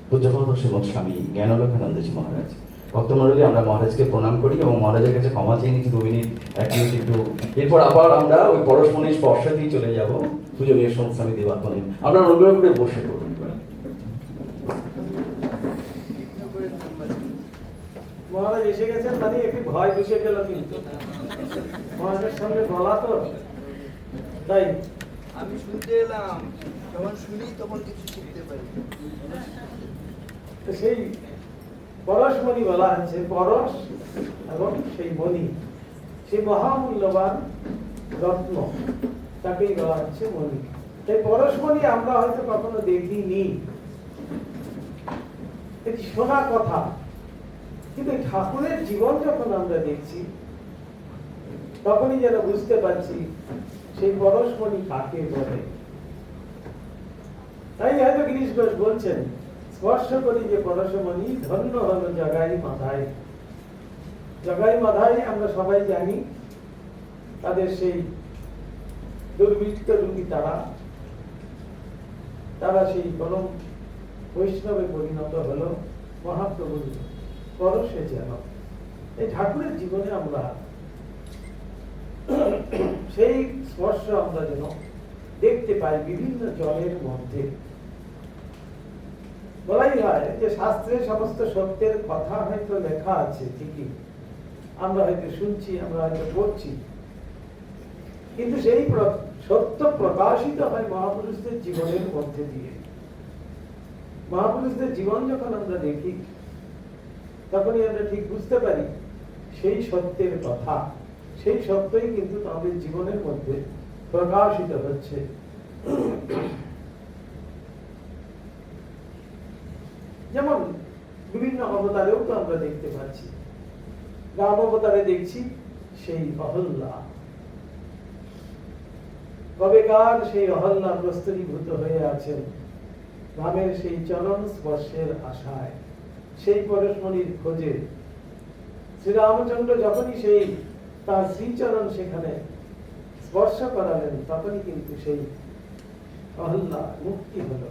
পূজ্যপাদ শ্রীমৎ স্বামী জ্ঞানালোকানন্দজি মহারাজ। ভক্তমণ্ডলী, আমরা মহারাজকে প্রণাম করি এবং মহারাজের কাছে ক্ষমা চেয়ে নিচ্ছি 2 মিনিট 1 মিনিট একটু। এরপর আবার আমরা ওই পরশমণির স্পর্শতেই চলে যাব পূজনীয় স্বামী দেবাত্মনে। আপনারা অনুগ্রহ করে বসে করুন। মহারাজ এসে গেছেন মানে একটু ভয় ঢুকে গেল, কিন্তু মহারাজের সঙ্গে বলা তো তাই আমি শুনতে এলাম, যখন শুনি তখন কিছু শিখতে পারি। তো সেই পরশমণি বলা হচ্ছে, পরশ এবং সেই মণি, সেই মহামূল্যবান রত্ন, তাকেই বলা হচ্ছে মণি। এই পরশমণি আমরা হয়তো কখনো দেখিনি, এটি শোনা কথা, কিন্তু ঠাকুরের জীবন যখন আমরা দেখছি, তখনই যেন বুঝতে পারছি সেই পরশমণি কাকে বলে। তাই হয়তো গিরিশ ঘোষ বলছেন, স্পর্শ করি যে পরশমণি, ধন্য হলো জগাই মাধাই। জগাই মাধাই আমরা সবাই জানি, তাদের সেই দুর্বৃত্ত রূপী তারা সেই পরম বৈষ্ণবে পরিণত হলো মহাপ্রভুর পরশে। যেন এই ঠাকুরের জীবনে আমরা সেই স্পর্শ আমরা যেন দেখতে পাই বিভিন্ন জলের মধ্যে। বলাই হয় যে শাস্ত্রে সমস্ত সত্যের কথা হয়তো লেখা আছে ঠিকই, আমরা হয়তো শুনছি, আমরা হয়তো পড়ছি, কিন্তু সেই সত্য প্রকাশিত হয় মহাপুরুষদের জীবনের মধ্যে দিয়ে। মহাপুরুষদের জীবন যখন আমরা দেখি, তখনই আমরা ঠিক বুঝতে পারি সেই সত্যের কথা, সেই সত্যই কিন্তু তাদের জীবনের মধ্যে প্রকাশিত হচ্ছে। যেমন বিভিন্ন অবতারেও তো আমরা দেখতে পাচ্ছি। রাম অবতারে দেখছি সেই অহল্যা, কবেকার সেই অহল্যা প্রস্তরীভূত হয়ে আছেন রামের সেই চরণ স্পর্শের আশায়, সেই পরশমণির খোঁজে। শ্রীরামচন্দ্র যখনই সেই তার শ্রীচরণ সেখানে স্পর্শ করালেন, তখনই কিন্তু সেই অহল্যা মুক্তি হলো।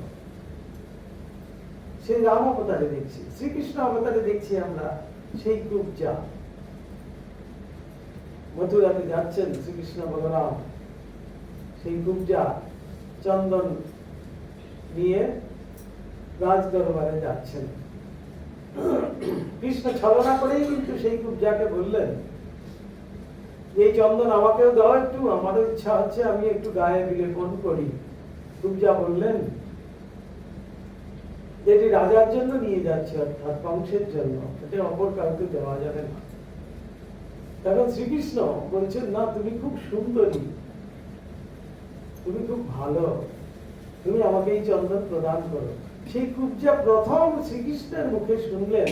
সেই রাম অবতারে দেখছি, শ্রীকৃষ্ণ অবতারে দেখছি আমরা সেই কুব্জা। মথুরাতে যাচ্ছেন শ্রীকৃষ্ণ বলরাম, সেই কুব্জা চন্দন নিয়ে রাজ দরবারে যাচ্ছেন। কৃষ্ণ ছলনা করেই কিন্তু সেই কুব্জাকে বললেন, এই চন্দন আমাকেও দাও একটু, আমারও ইচ্ছা হচ্ছে আমি একটু গায়ে বিলেপন করি। কুব্জা বললেন, এটি রাজার জন্য নিয়ে যাচ্ছে, অর্থাৎ কংসের জন্য, এটা অপর কাউকে দেওয়া যাবে না। তখন শ্রীকৃষ্ণ বলছেন, না তুমি খুব সুন্দরী, তুমি খুব ভালো, তুমি আমাকে এই চন্দন প্রদান করো। সেই কুব্জা প্রথম শ্রীকৃষ্ণের মুখে শুনলেন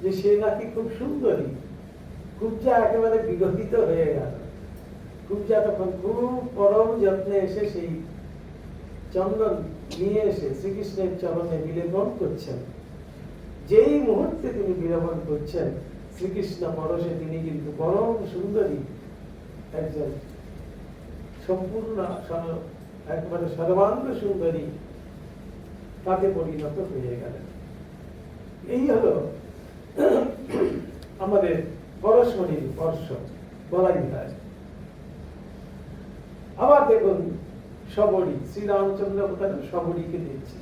যে সে নাকি খুব সুন্দরী। কুব্জা একেবারে বিগলিত হয়ে গেল। কুব্জা তখন খুব পরম যত্নে এসে সেই চন্দন নিয়ে এসে শ্রীকৃষ্ণের চরণে বিলেপন করছেন। যেই মুহূর্তে তিনি বিলেপন করছেন, শ্রীকৃষ্ণ পরশে তিনি কিন্তু পরম সুন্দরী একজন সম্পূর্ণ একবারে সর্বাঙ্গ সুন্দরী তাতে পরিণত হয়ে গেলেন। এই হলো আমাদের পরশমণির স্পর্শ বলাই যায়। আবার দেখুন শবরী, শ্রীরামচন্দ্র অবতারে শবরীকে দেখছি।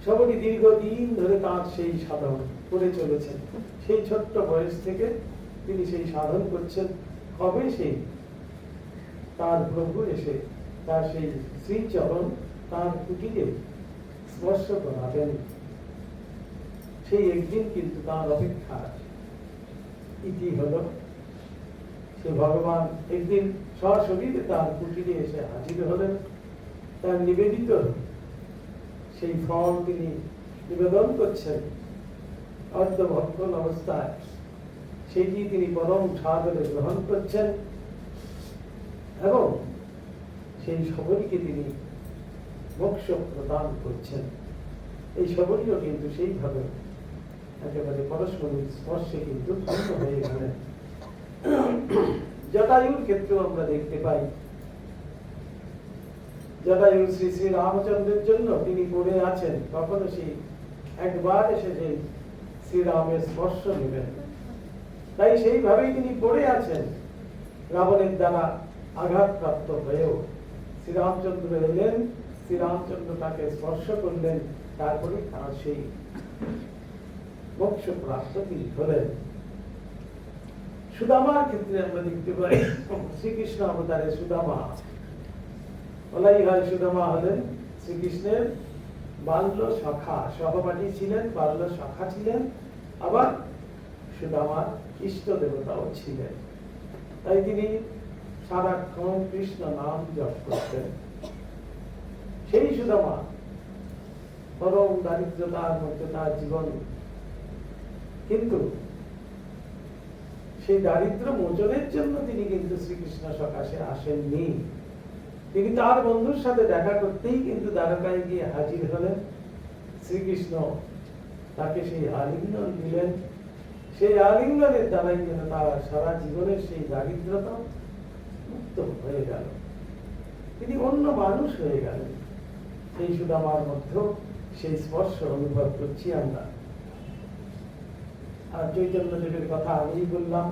শবরী দীর্ঘদিন ধরে তাঁর সেই সাধন করে চলেছেন, সেই ছোট্ট বয়স থেকে তিনি সেই সাধন করছেন। কবে সেই তার প্রভু এসে তার সেই শ্রীচরণ তার কুটিরে স্পর্শ করাবেন, সেই একদিন কিন্তু তার অপেক্ষা ইতি হলো। সে ভগবান একদিন সশরীরে তার কুটিরে এসে হাজির হলেন। তার নিবেদিত সেই ফল তিনি নিবেদন করছেন অর্ধভক্ষণ অবস্থায়, সেটি তিনি পরম সাদরে গ্রহণ করছেন এবং সেই শবরীকে তিনি মোক্ষ প্রদান করছেন। এই শবরীও কিন্তু সেইভাবে একেবারে পরস্পরের স্পর্শে কিন্তু ধন্য হয়ে গেলেন। জটায়ুর ক্ষেত্রেও আমরা দেখতে পাই, জটায়ু শ্রী শ্রী রামচন্দ্রের জন্য তিনি পড়ে আছেন, কখনো সেই একবার এসে সেই শ্রীরামের স্পর্শ নেবেন, তাই সেইভাবেই তিনি পড়ে আছেন। রাবণের দ্বারা আঘাতপ্রাপ্ত হয়েও শ্রীরামচন্দ্র এলেন, শ্রীরামচন্দ্র তাকে স্পর্শ করলেন, তারপরে তার সেই মোক্ষ প্রাপ্ত তিনি হলেন। সুদামার ক্ষেত্রে আমরা দেখতে পাই, শ্রীকৃষ্ণ অবতারে সুদামা, বলাই হয় সুদামা হলেন শ্রীকৃষ্ণের বাল্য সখা, সহপাঠী ছিলেন, বাল্য সখা ছিলেন, আবার সুদামার ইষ্ট দেবতাও ছিলেন। তাই তিনি সারাক্ষণ কৃষ্ণ নাম জপ করতেন। সেই সুদামা পরম দারিদ্রতার মধ্যে তার জীবন, কিন্তু সেই দারিদ্র মোচনের জন্য তিনি কিন্তু শ্রীকৃষ্ণ সকাশে আসেননি। তিনি তার বন্ধুর সাথে দেখা করতেই কিন্তু দ্বারকায় গিয়ে হাজির হলেন। শ্রীকৃষ্ণ তাকে সেই আলিঙ্গন দিলেন। সেই আলিঙ্গনের দ্বারাই যেন তার সারা জীবনের সেই দারিদ্রতা মুক্ত হয়ে গেল, তিনি অন্য মানুষ হয়ে গেলেন। সেই সুদামার মধ্যেও সেই স্পর্শ অনুভব করছি আমরা। আর চৈতন্যদেবের কথা আগেই বললাম,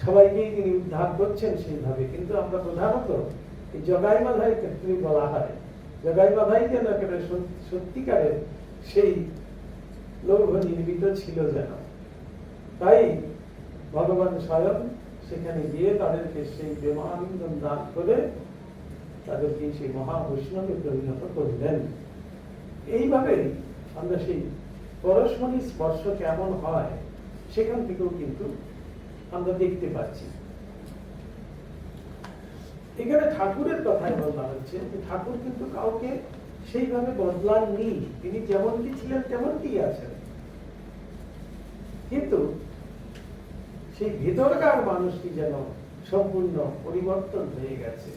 সবাইকেই তিনি উদ্ধার করছেন সেইভাবে, কিন্তু আমরা প্রধানত এই জগাই মাধাই ক্ষেত্রে বলা হয়, জগাই মাধাই যেন একেবারে সত্যিকারের সেই লৌহ নির্মিত ছিল যেন, তাই ভগবান স্বয়ং সেখানে গিয়ে তাদেরকে সেই প্রেমালিঙ্গন দান করে তাদেরকে সেই মহাবৈষ্ণবে পরিণত করলেন। এইভাবে আমরা সেই পরশমণি স্পর্শ কেমন হয় সেখান থেকেও কিন্তু আমরা দেখতে পাচ্ছি। এখানে ঠাকুরের কথাই বলা হচ্ছে যে ঠাকুর কিন্তু কাউকে সেইভাবে বদলাননি, তিনি যেমন কি ছিলেন তেমন কি আছেন, কিন্তু সেই ভেতরকার মানুষটি যেন সম্পূর্ণ পরিবর্তন হয়ে গেছে।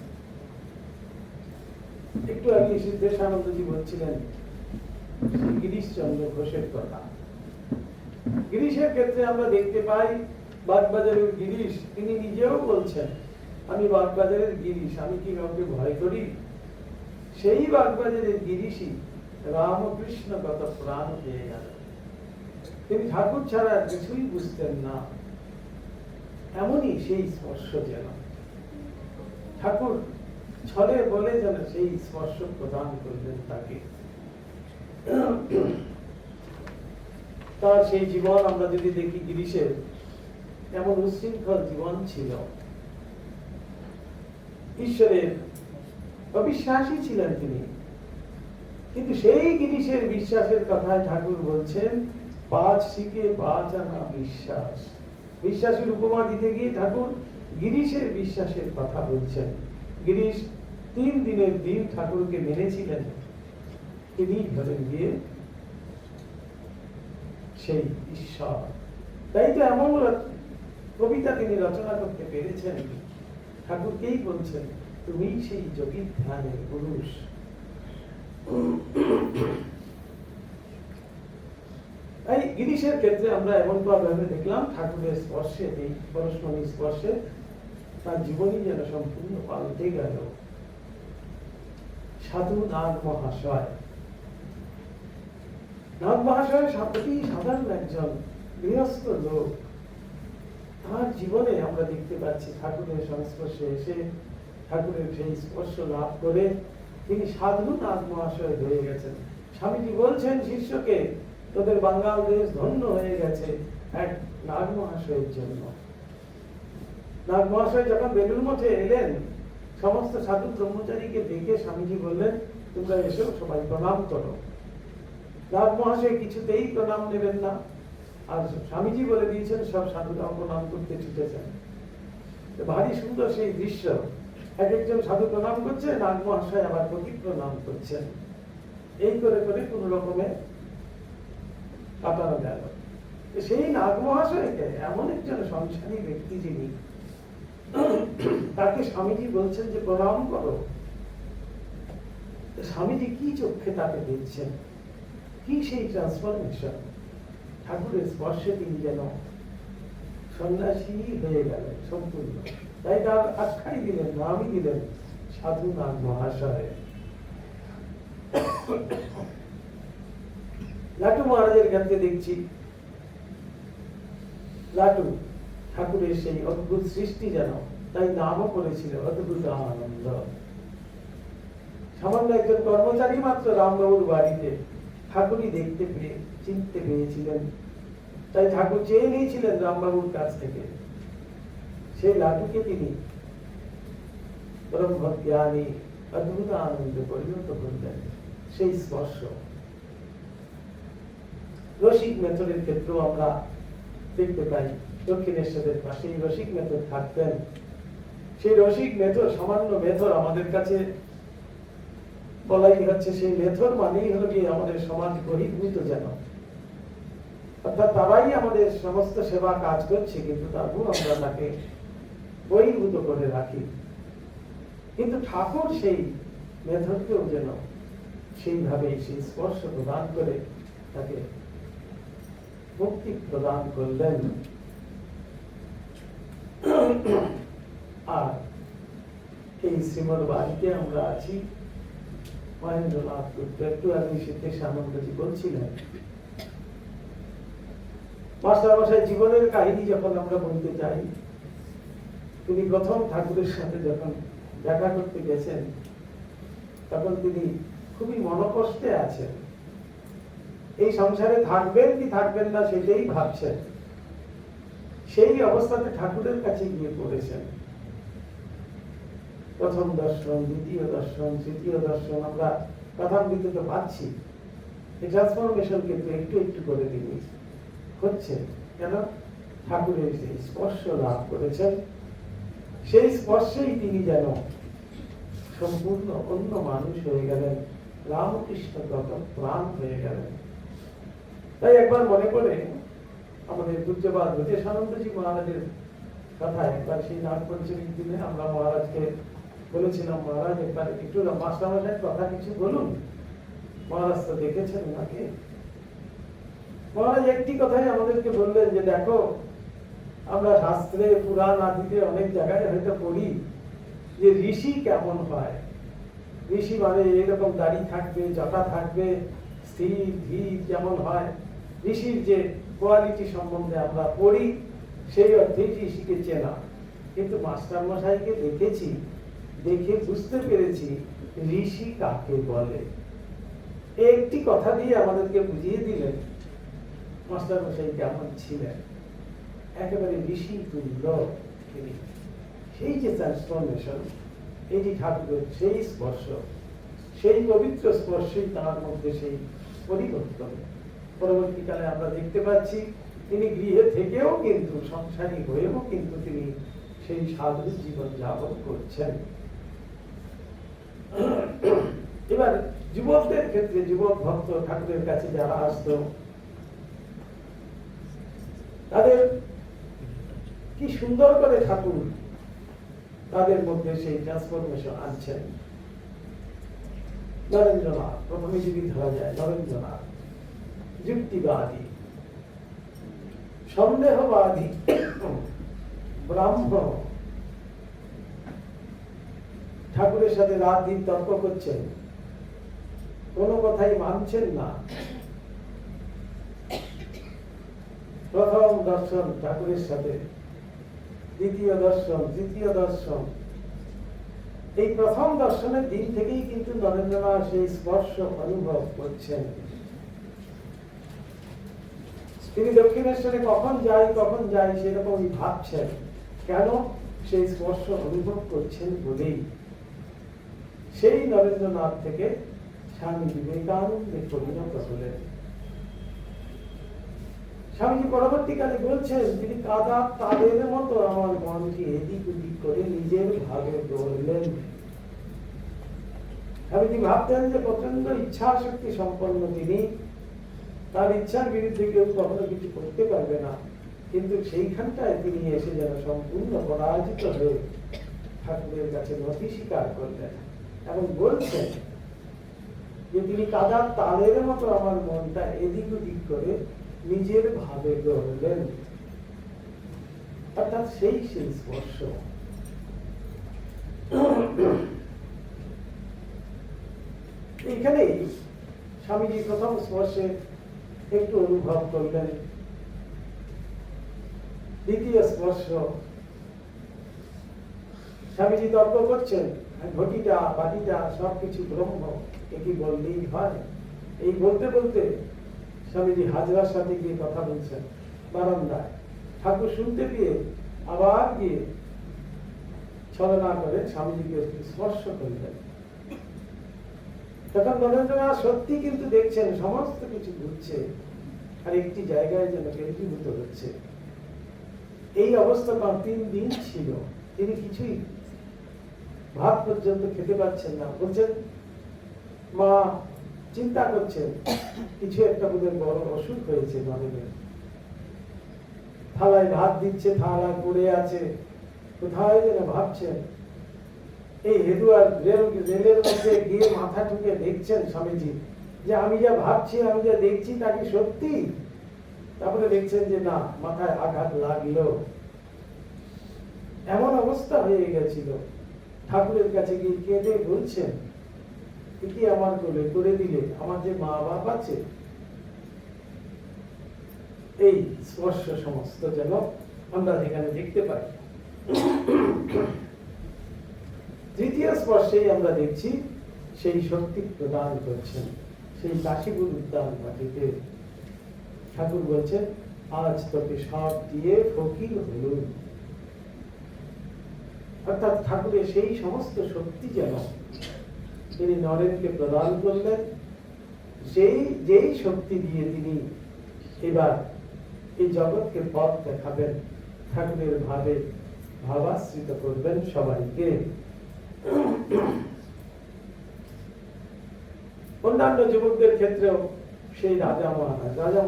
একটু আগে সিদ্ধেশানন্দজি বলছিলেন গিরিশচন্দ্র ঘোষের কথা। গিরিশের ক্ষেত্রে আমরা দেখতে পাই, বাগবাজারের গিরিশ তিনি নিজেও বলছেন আমি বাগবাজারের গিরিশ, আমি কি কাউকে ভয় করি? সেই বাগবাজারের গিরিশই রামকৃষ্ণ কত প্রাণ পেয়ে গেল। তিনি ঠাকুর ছাড়া আর কিছুই বুঝতেন না। এমনই সেই স্পর্শ যেন ঠাকুর ছলে বলে যেন সেই স্পর্শ প্রদান করলেন তাকে। তার সেই জীবন আমরা যদি দেখি, গিরিশের এমন উচ্ছৃঙ্খল জীবন ছিল। ঈশ্বরের অবিশ্বাসী ছিলেন তিনি, কিন্তু সেই গিরিশের বিশ্বাসের কথায় ঠাকুর বলছেন 5 শিখে 5 আনা বিশ্বাস। বিশ্বাসের উপমা দিতে গিয়ে ঠাকুর গিরিশের বিশ্বাসের কথা বলছেন। গিরিশ 3 দিনের দিন ঠাকুরকে মেনেছিলেন, তিনি ধরেন গিয়ে সেই ঈশ্বর। তাই তো এমন কবিতা তিনি রচনা করতে পেরেছেন, ঠাকুরকেই বলছেন তুমি সেই যোগী ধ্যানের পুরুষ। এই গিরিশের ক্ষেত্রে আমরা এমন ভাবে দেখলাম ঠাকুরের স্পর্শে, এই পরশমণি স্পর্শে তার জীবনই যেন সম্পূর্ণ পাল্টে গেল। সাধু নাগ মহাশয়, নাগ মহাশয় অতি সাধারণ একজন গৃহস্থ লোক। তার জীবনে আমরা দেখতে পাচ্ছি ঠাকুরের সংস্পর্শে এসে, ঠাকুরের সেই স্পর্শ লাভ করে তিনি সাধু নাগ মহাশয় হয়ে গেছেন। স্বামীজি বলছেন শিষ্যকে, তোদের বাঙ্গাল দেশ ধন্য হয়ে গেছে এক নাগ মহাশয়ের জন্য। নাগ মহাশয় যখন বেলুড় মঠে এলেন, সমস্ত সাধু ব্রহ্মচারীকে ডেকে স্বামীজি বললেন তোমরা এসো, সবাই প্রণাম করো। নাগ মহাশয় কিছুতেই প্রণাম নেবেন না, আর স্বামীজি বলে দিয়েছেন সব সাধুরাও প্রণাম করতে ছুটেছেন। ভারী সুন্দর সেই দৃশ্য, এক একজন সাধু প্রণাম করছে, নাগ মহাশয় আবার প্রতি প্রণাম করছেন। এই করে করে কোন রকমে কাটানো গেল। সেই নাগ মহাশয়কে এমন একজন সংসারী ব্যক্তি যিনি, তাকে স্বামীজি বলছেন যে প্রণাম করো। স্বামীজি কি চোখে তাকে দেখছেন, কি সেই ট্রান্সফরমেশন! ঠাকুরের স্পর্শে তিনি যেন সন্ন্যাসী হয়ে গেলেন সম্পূর্ণ। তাই তার আখ্যাই দিলেন, নামই দিলেন সাধু নাগ মহাশয়। লাটু মহারাজের ক্ষেত্রে দেখছি, লাটু ঠাকুরের সেই অদ্ভুত সৃষ্টি যেন, তাই নামও করেছিল অদ্ভুত আনন্দ। সামান্য একজন কর্মচারী মাত্র রামবাবুর বাড়িতে ঠাকুরই দেখতে পেয়ে চিনতে পেরেছিলেন, তাই ঠাকুর চেয়ে নিয়েছিলেন রামবাবুর কাছ থেকে। সেই লাটুকে তিনি ব্রহ্ম জ্ঞানী অদ্ভুত আনন্দে পরিণত করলেন। সেই স্পর্শ রসিক মেথরের ক্ষেত্রেও আমরা দেখতে পাই। দক্ষিণেশ্বরের পাশে রসিক মেথর থাকতেন। সেই রসিক মেথর, সামান্য মেথর আমাদের কাছে বলাই হচ্ছে, সেই মেথর মানেই হলো কি আমাদের সমাজ বহির্ভূত যেন, অর্থাৎ তারাই আমাদের সমস্ত সেবা কাজ করছে, কিন্তু তারপর আমরা তাকে বহির্ভূত করে রাখি। কিন্তু ঠাকুর সেই মেথরকেও যেন সেইভাবে সেই স্পর্শ প্রদান করে তাকে মুক্তি প্রদান করলেন। আর এই শ্রীমদ বাড়িতে আমরা আছি, মহেন্দ্রনাথ একটু আগে সিদ্ধেশ আনন্দজি বলছিলেন, মাস্টারমশাই জীবনের কাহিনী যখন আমরা বলতে চাই, তিনি প্রথম ঠাকুরের সাথে যখন দেখা করতে গেছেন, তখন তিনি খুবই মনোকষ্টে আছেন। এই সংসারে থাকবেন কি থাকবেন না সেটাই ভাবছেন। সেই অবস্থাতে ঠাকুরের কাছে গিয়ে পড়েছেন। প্রথম দর্শন, দ্বিতীয় দর্শন, তৃতীয় দর্শন আমরা কথামৃততে পাচ্ছি। এই ট্রান্সফরমেশন কিন্তু একটু একটু করে তিনি হচ্ছে। কেন? ঠাকুরের সেই স্পর্শ লাভ করেছেন। সেই স্পর্শেই তিনি যেন সম্পূর্ণ অন্য মানুষ হয়ে গেলেন, রামকৃষ্ণ কত প্রাণ হয়ে গেলেন। তাই একবার মনে করে আমাদের পূজ্যপাদ ভূতেশানন্দজি মহারাজের কথা, একবার সেই নাগ পঞ্চমীর দিনে আমরা মহারাজকে বলেছিলাম, মহারাজ একবার একটু মাস্টারমশাইয়ের কথা কিছু বলুন। মহারাজ তো দেখেছেন ওনাকে। মহারাজ একটি কথাই আমাদেরকে বললেন যে দেখো, আমরা শাস্ত্রে পুরাণ আদিতে অনেক জায়গায় হয়তো পড়ি যে ঋষি কেমন হয়। ঋষি মানে এরকম দাড়ি থাকবে, জটা থাকবে, স্থির ধীর যেমন হয়। ঋষির যে কোয়ালিটি সম্বন্ধে আমরা পড়ি, সেই অর্থেই ঋষিকে চেনা। কিন্তু মাস্টার মশাইকে দেখেছি, দেখে বুঝতে পেরেছি ঋষি কাকে বলে। একটি কথা দিয়ে আমাদেরকে বুঝিয়ে দিলেন মাস্টার মশাই কেমন ছিলেন। একেবারে ঋষি তুল্য তিনি। সেই যে ট্রান্সফরমেশন, এটি ঠাকুরের সেই স্পর্শ, সেই পবিত্র স্পর্শই তার মধ্যে সেই পরিবর্তন। পরবর্তীকালে আমরা দেখতে পাচ্ছি তিনি গৃহে থেকেও কিন্তু, সংসারী হয়েও কিন্তু তিনি সেই সাধু জীবন যাপন করছেন। এবার যুবকদের ক্ষেত্রে, যুবক ভক্ত ঠাকুরের কাছে যারা আসতো, তাদের কি সুন্দর করে ঠাকুর তাদের মধ্যে সেই ট্রান্সফরমেশন আনছেন। নরেন্দ্রনাথ, প্রথমে যদি ধরা যায় নরেন্দ্রনাথ যুক্তিবাদী, সন্দেহবাদী, ব্রাহ্ম, ঠাকুরের সাথে রাত দিন তর্ক করছেন, কোনো কথাই মানছেন না। প্রথম দর্শন ঠাকুরের সাথে, দ্বিতীয় দর্শন, তৃতীয় দর্শন, এই প্রথম দর্শনের দিন থেকেই কিন্তু নরেন্দ্রনাথ সেই স্পর্শ অনুভব করছেন। তিনি দক্ষিণেশ্বরে কখন যাই সেরকমই ভাবছেন। কেন? সেই স্পর্শ অনুভব করছেন বলেই। সেই নরেন্দ্রনাথ থেকে স্বামী বিবেকানন্দে পরিণত হলেন। স্বামীজি পরবর্তীকালে বলছেন, তিনি কাদা তাদের মতো আমার মনকে এদিক ওদিক করে নিজের ভাগে গড়লেন। স্বামীজি ভাবতেন যে প্রচন্ড ইচ্ছা শক্তি সম্পন্ন তিনি, তার ইচ্ছার বিরুদ্ধে কেউ কখনো কিছু করতে পারবে না। কিন্তু সেইখানটায় তিনি এসে যেন সম্পূর্ণ পরাজিত হয়ে ঠাকুরের কাছে নতি স্বীকার করলেন এবং বলছেন যে তিনি কাদার তালের মতো আমার মনটা এদিক ওদিক করে নিজের ভাবে গড়লেন। অর্থাৎ সেই স্পর্শ। এইখানেই স্বামীজি প্রথম স্পর্শে একটু অনুভব করলেন। দ্বিতীয় স্পর্শ, স্বামীজি তর্ক করছেন, ঘটিটা বাটিটা সবকিছু ব্রহ্ম, একই বললেই হয়। এই বলতে বলতে স্বামীজি হাজরার সাথে গিয়ে কথা বলছেন বারান্দায়। ঠাকুর শুনতে পেয়ে আবার গিয়ে ছলনা করে স্বামীজিকে স্পর্শ করলেন। তখন নরেন্দ্রনাথ সত্যি কিন্তু দেখছেন সমস্ত কিছু ঘুরছে আর একটি জায়গায় যেন কেন্দ্রীভূত হচ্ছে। এই অবস্থা তার 3 দিন ছিল। তিনি কিছুই ভাত পর্যন্ত খেতে পারছেন না। বলছেন, মা চিন্তা করছেন কিছু একটা বোধহয় বড় অসুখ হয়েছে নরেনের। থালায় ভাত দিচ্ছে, থালা পড়ে আছে, কোথায় যেন ভাবছেন। এই হেদুয়ার রেলের মধ্যে গিয়ে মাথা ঠুকে দেখছেন স্বামীজি যে আমি যা ভাবছি, আমি যা দেখছি তা কি সত্যি? তারপরে দেখছেন যে না, মাথায় আঘাত লাগলো। এমন অবস্থা হয়ে গেছিল, ঠাকুরের কাছে গিয়ে কেঁদে বলছেন, কি আমার কোলে করে দিলে, আমার যে মা বাপ আছে। এই স্পর্শ সমস্ত যেন আমরা এখানে দেখতে পাই। তৃতীয় স্পর্শেই আমরা দেখছি সেই শক্তি প্রদান করছেন সেই কাশীপুর উদ্যান মাটিতে। ঠাকুর বলছেন, আজ তোকে সব দিয়ে ফকির হলুন। অর্থাৎ ঠাকুরের সেই সমস্ত শক্তি যেন তিনি নরেনকে প্রদান করলেন। যেই শক্তি দিয়ে তিনি এবার এই জগৎকে পথ দেখাবেন, ঠাকুরের ভাবে ভাবাশ্রিত করবেন সবাইকে। অন্যান্য যুবকদের ক্ষেত্রেও সেই রাজা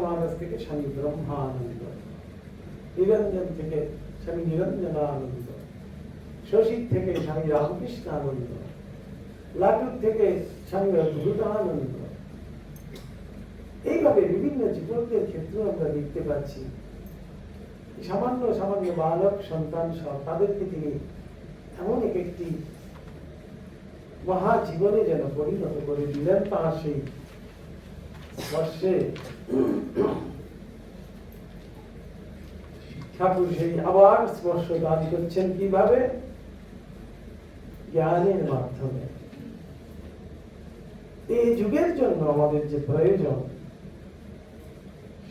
মহারাজ থেকে স্বামী ব্রহ্মানন্দ, নিরঞ্জন থেকে স্বামী নিরঞ্জনানন্দ, শশীর থেকে স্বামী রামকৃষ্ণানন্দ, লাটুর থেকে স্বামী অদ্ভুতানন্দ। এইভাবে বিভিন্ন যুবকদের ক্ষেত্রে আমরা দেখতে পাচ্ছি সামান্য সামান্য বালক সন্তান সব, তাদেরকে তিনি এমন একটি মহাজীবনে যেন পরিণত করে দিলেন। তাঁর সেই স্পর্শে ঠাকুর সেই আবার স্পর্শ দান করছেন কিভাবে? জ্ঞানের মাধ্যমে। এই যুগের জন্য আমাদের যে প্রয়োজন,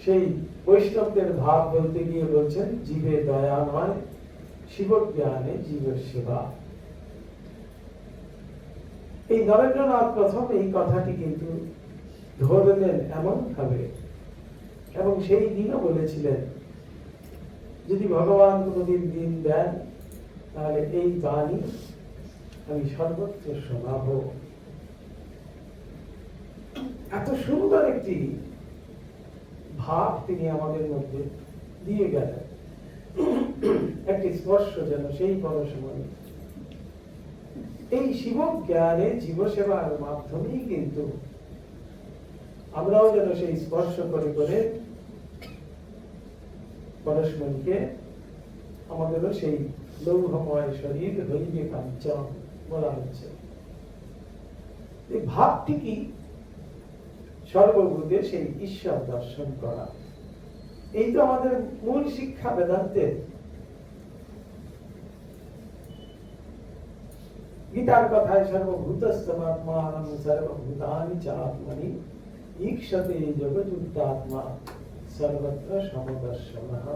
সেই বৈষ্ণবদের ভাব বলতে গিয়ে বলছেন জীবে দয়া নয়, শিব জ্ঞানে জীব সেবা। এই নরেন্দ্রনাথ প্রথম এই কথাটি কিন্তু ধরলেন এমন ভাবে, এবং সেই দিনও বলেছিলেন যদি ভগবান কোনদিন দিন দেন তাহলে এই বাণী আমি সর্বত্র শোনাবো। এত সুন্দর একটি ভাব তিনি আমাদের মধ্যে দিয়ে গেলেন, একটি স্পর্শ যেন সেই পরশমণি। এই শিব জ্ঞানে জীব সেবার মাধ্যমেই কিন্তু আমরাও যেন সেই স্পর্শ করে করে পরশমণিকে আমাদেরও সেই লৌহময় শরীর হইবে কাঞ্চন বলা হচ্ছে। এই ভাবটি কি? সর্বভূতে সেই ঈশ্বর দর্শন করা। এই তো আমাদের মূল শিক্ষা বেদান্তের। গীতার কথায় সর্বভূতস্থমাত্মানং সর্বভূতানি চ আত্মনি ঈক্ষতে জগযুক্তাত্মা সর্বত্র সমদর্শনঃ।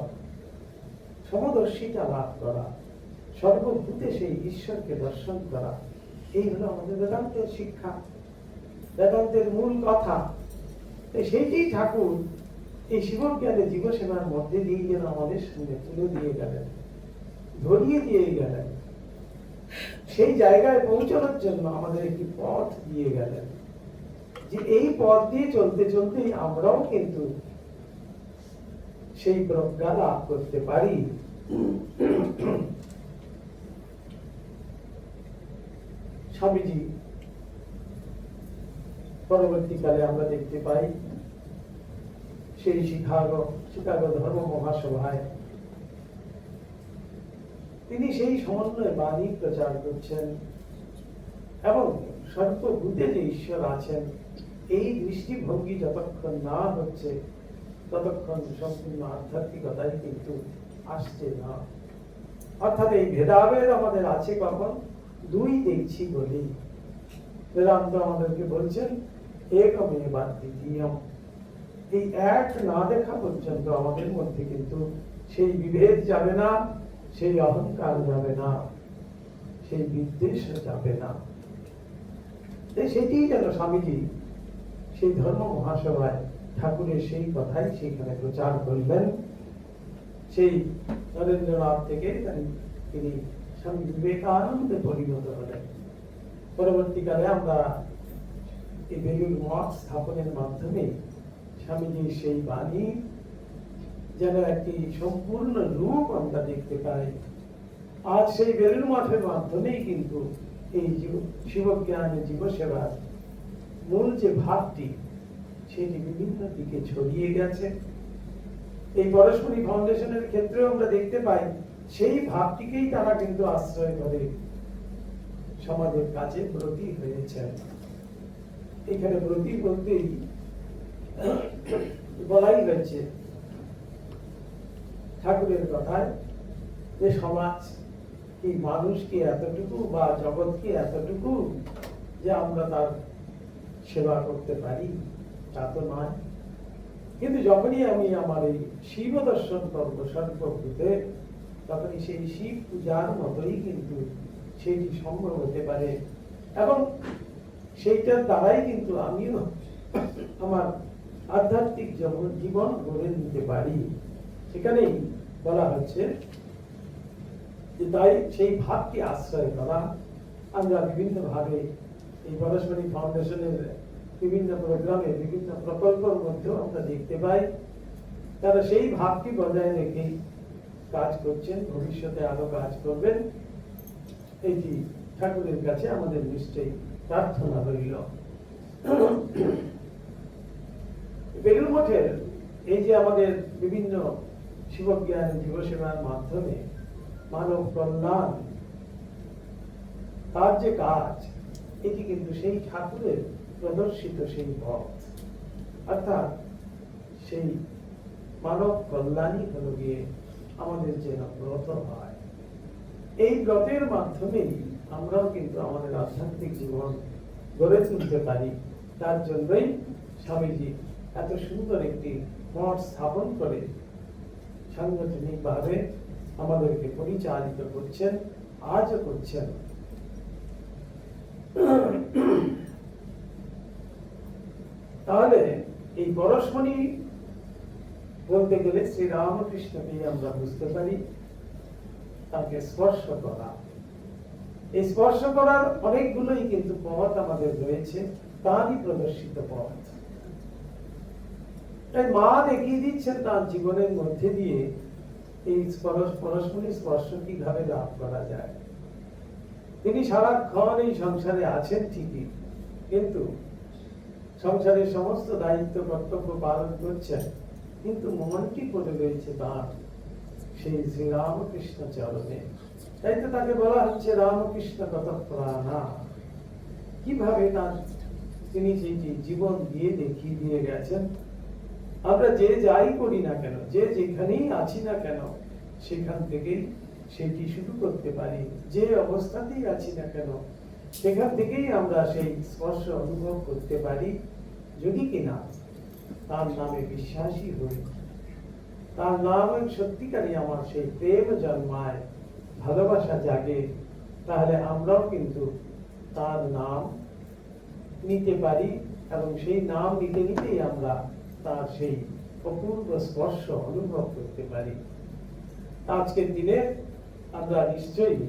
সমদর্শিতা লাভ করা, সর্বভূতে সেই ঈশ্বরকে দর্শন করা, এই হলো আমাদের বেদান্তের শিক্ষা, বেদান্তের মূল কথা। সেইটি ঠাকুর এই শিবজ্ঞানে জীব সেবার মধ্যে দিয়ে যেন আমাদের সঙ্গে তুলে দিয়ে গেলেন, ধরিয়ে দিয়ে গেলেন। সেই জায়গায় পৌঁছানোর জন্য আমাদের একটি পথ দিয়ে গেলেন, যে এই পথ দিয়ে চলতে চলতেই আমরাও কিন্তু সেই প্রজ্ঞা লাভ করতে পারি। স্বামীজি পরবর্তীকালে আমরা দেখতে পাই সেই শিকাগো ধর্ম মহাসভায় তিনি সেই সমন্বয় বাণী প্রচার করছেন, এবং সর্বভূতে যে ঈশ্বর আছেন এই দৃষ্টিভঙ্গি যতক্ষণ না হচ্ছে ততক্ষণ সম্পূর্ণ আধ্যাত্মিকতাই কিন্তু আসছে না। অর্থাৎ এই ভেদাভেদ আমাদের আছে কখন? দুই দেখছি বলেই। বেদান্ত আমাদেরকে বলছেন একমেবা দ্বিতীয়ম। এই এক না দেখা পর্যন্ত আমাদের মধ্যে কিন্তু সেই বিভেদ যাবে না, সেই অহংকার যাবে না, সেই বিদ্বেষ যাবে না। সেটি যেন স্বামীজি সেই ধর্ম মহাসভায় ঠাকুরের সেই কথাই সেখানে প্রচার করলেন। সেই নরেন্দ্রনাথ থেকে তিনি স্বামী বিবেকানন্দে পরিণত হলেন। পরবর্তীকালে আমরা এই বেলুড় মঠ স্থাপনের মাধ্যমে স্বামীজির সেই বাণী যেন একটি সম্পূর্ণ রূপ আমরা দেখতে পাই। আজ সেই বেলুড় মঠের মাধ্যমেই কিন্তু এই শিবজ্ঞানে জীব সেবার মূল যে ভাবটি সেটি বিভিন্ন দিকে ছড়িয়ে গেছে। এই পরশমণি ফাউন্ডেশনের ক্ষেত্রেও আমরা দেখতে পাই সেই ভাবটিকেই তারা কিন্তু আশ্রয় করে সমাজের কাছে ব্রতী হয়েছেন। এখানে ব্রতী বলতেই বলাই হয়েছে ঠাকুরের কথায় যে সমাজ কি, মানুষ কি এতটুকু, বা জগৎ কি এতটুকু যে আমরা তার সেবা করতে পারি? তা তো নয়। কিন্তু যখনই আমি আমার এই শিব দর্শন করব সর্বভূতে, তখনই সেই শিব পূজার মতোই কিন্তু সেটি সম্ভব হতে পারে, এবং সেইটার দ্বারাই কিন্তু আমিও আমার আধ্যাত্মিক জীবন গড়ে নিতে পারি। সেখানেই বলা হচ্ছে যে তাই সেই ভাবকে আশ্রয় করা। আমরা বিভিন্ন ভাবে এই পরশমণি ফাউন্ডেশনের বিভিন্ন প্রোগ্রামে, বিভিন্ন প্রকল্পের মধ্যেও আমরা দেখতে পাই তারা সেই ভাবটি বজায় রেখে কাজ করছেন, ভবিষ্যতে আরো কাজ করবেন। এটি ঠাকুরের কাছে আমাদের নিশ্চয়ই প্রার্থনা রইল। বেলুড় মঠের এই যে আমাদের বিভিন্ন শিবজ্ঞান জীব সেবার মাধ্যমে মানব কল্যাণ, তার যে কাজ, এটি কিন্তু সেই ঠাকুরের প্রদর্শিত সেই পথ, অর্থাৎ সেই মানব কল্যাণই হল গিয়ে আমাদের যেন ব্রত হয়। এই ব্রতের মাধ্যমেই আমরাও কিন্তু আমাদের আধ্যাত্মিক জীবন গড়ে তুলতে পারি। তার জন্যই স্বামীজি এত সুন্দর একটি মঠ স্থাপন করে সাংগঠনিকভাবে আমাদেরকে পরিচালিত করছেন, আজও করছেন। তাহলে এই পরশমণি বলতে গেলে শ্রী রামকৃষ্ণকে আমরা বুঝতে পারি, তাকে স্পর্শ করা। এই স্পর্শ করার অনেকগুলোই কিন্তু পথ আমাদের রয়েছে, তারই প্রদর্শিত পথ। তাই মা দেখিয়ে দিচ্ছেন তার জীবনের মধ্যে দিয়ে এই পরশমণি স্পর্শ কিভাবে লাভ করা যায়। তিনি সারাক্ষণ এই সংসারে আছেন ঠিকই, কিন্তু সংসারের সমস্ত দায়িত্ব কর্তব্য পালন করছেন, কিন্তু মনটি পড়ে রয়েছে তার সেই শ্রী রামকৃষ্ণ চরণে। তাই তো তাকে বলা হচ্ছে রামকৃষ্ণ কত প্রাণা। কিভাবে তার তিনি যেটি জীবন দিয়ে দেখিয়ে দিয়ে গেছেন। আমরা যে যাই করি না কেন, যে যেখানেই আছি না কেন, সেখান থেকেই সেটি শুরু করতে পারি। যে অবস্থাতেই আছি না কেন, সেখান থেকেই আমরা সেই স্পর্শ অনুভব করতে পারি, যদি কিনা তার নামে বিশ্বাসী হই, তার নামে সত্যিকারই আমার সেই প্রেম জন্মায়, ভালোবাসা জাগে, তাহলে আমরাও কিন্তু তার নাম নিতে পারি, এবং সেই নাম নিতে নিতেই আমরা তার সেই অপূর্ব স্পর্শ অনুভব করতে পারি। আজকের দিনে আমরা নিশ্চয়ই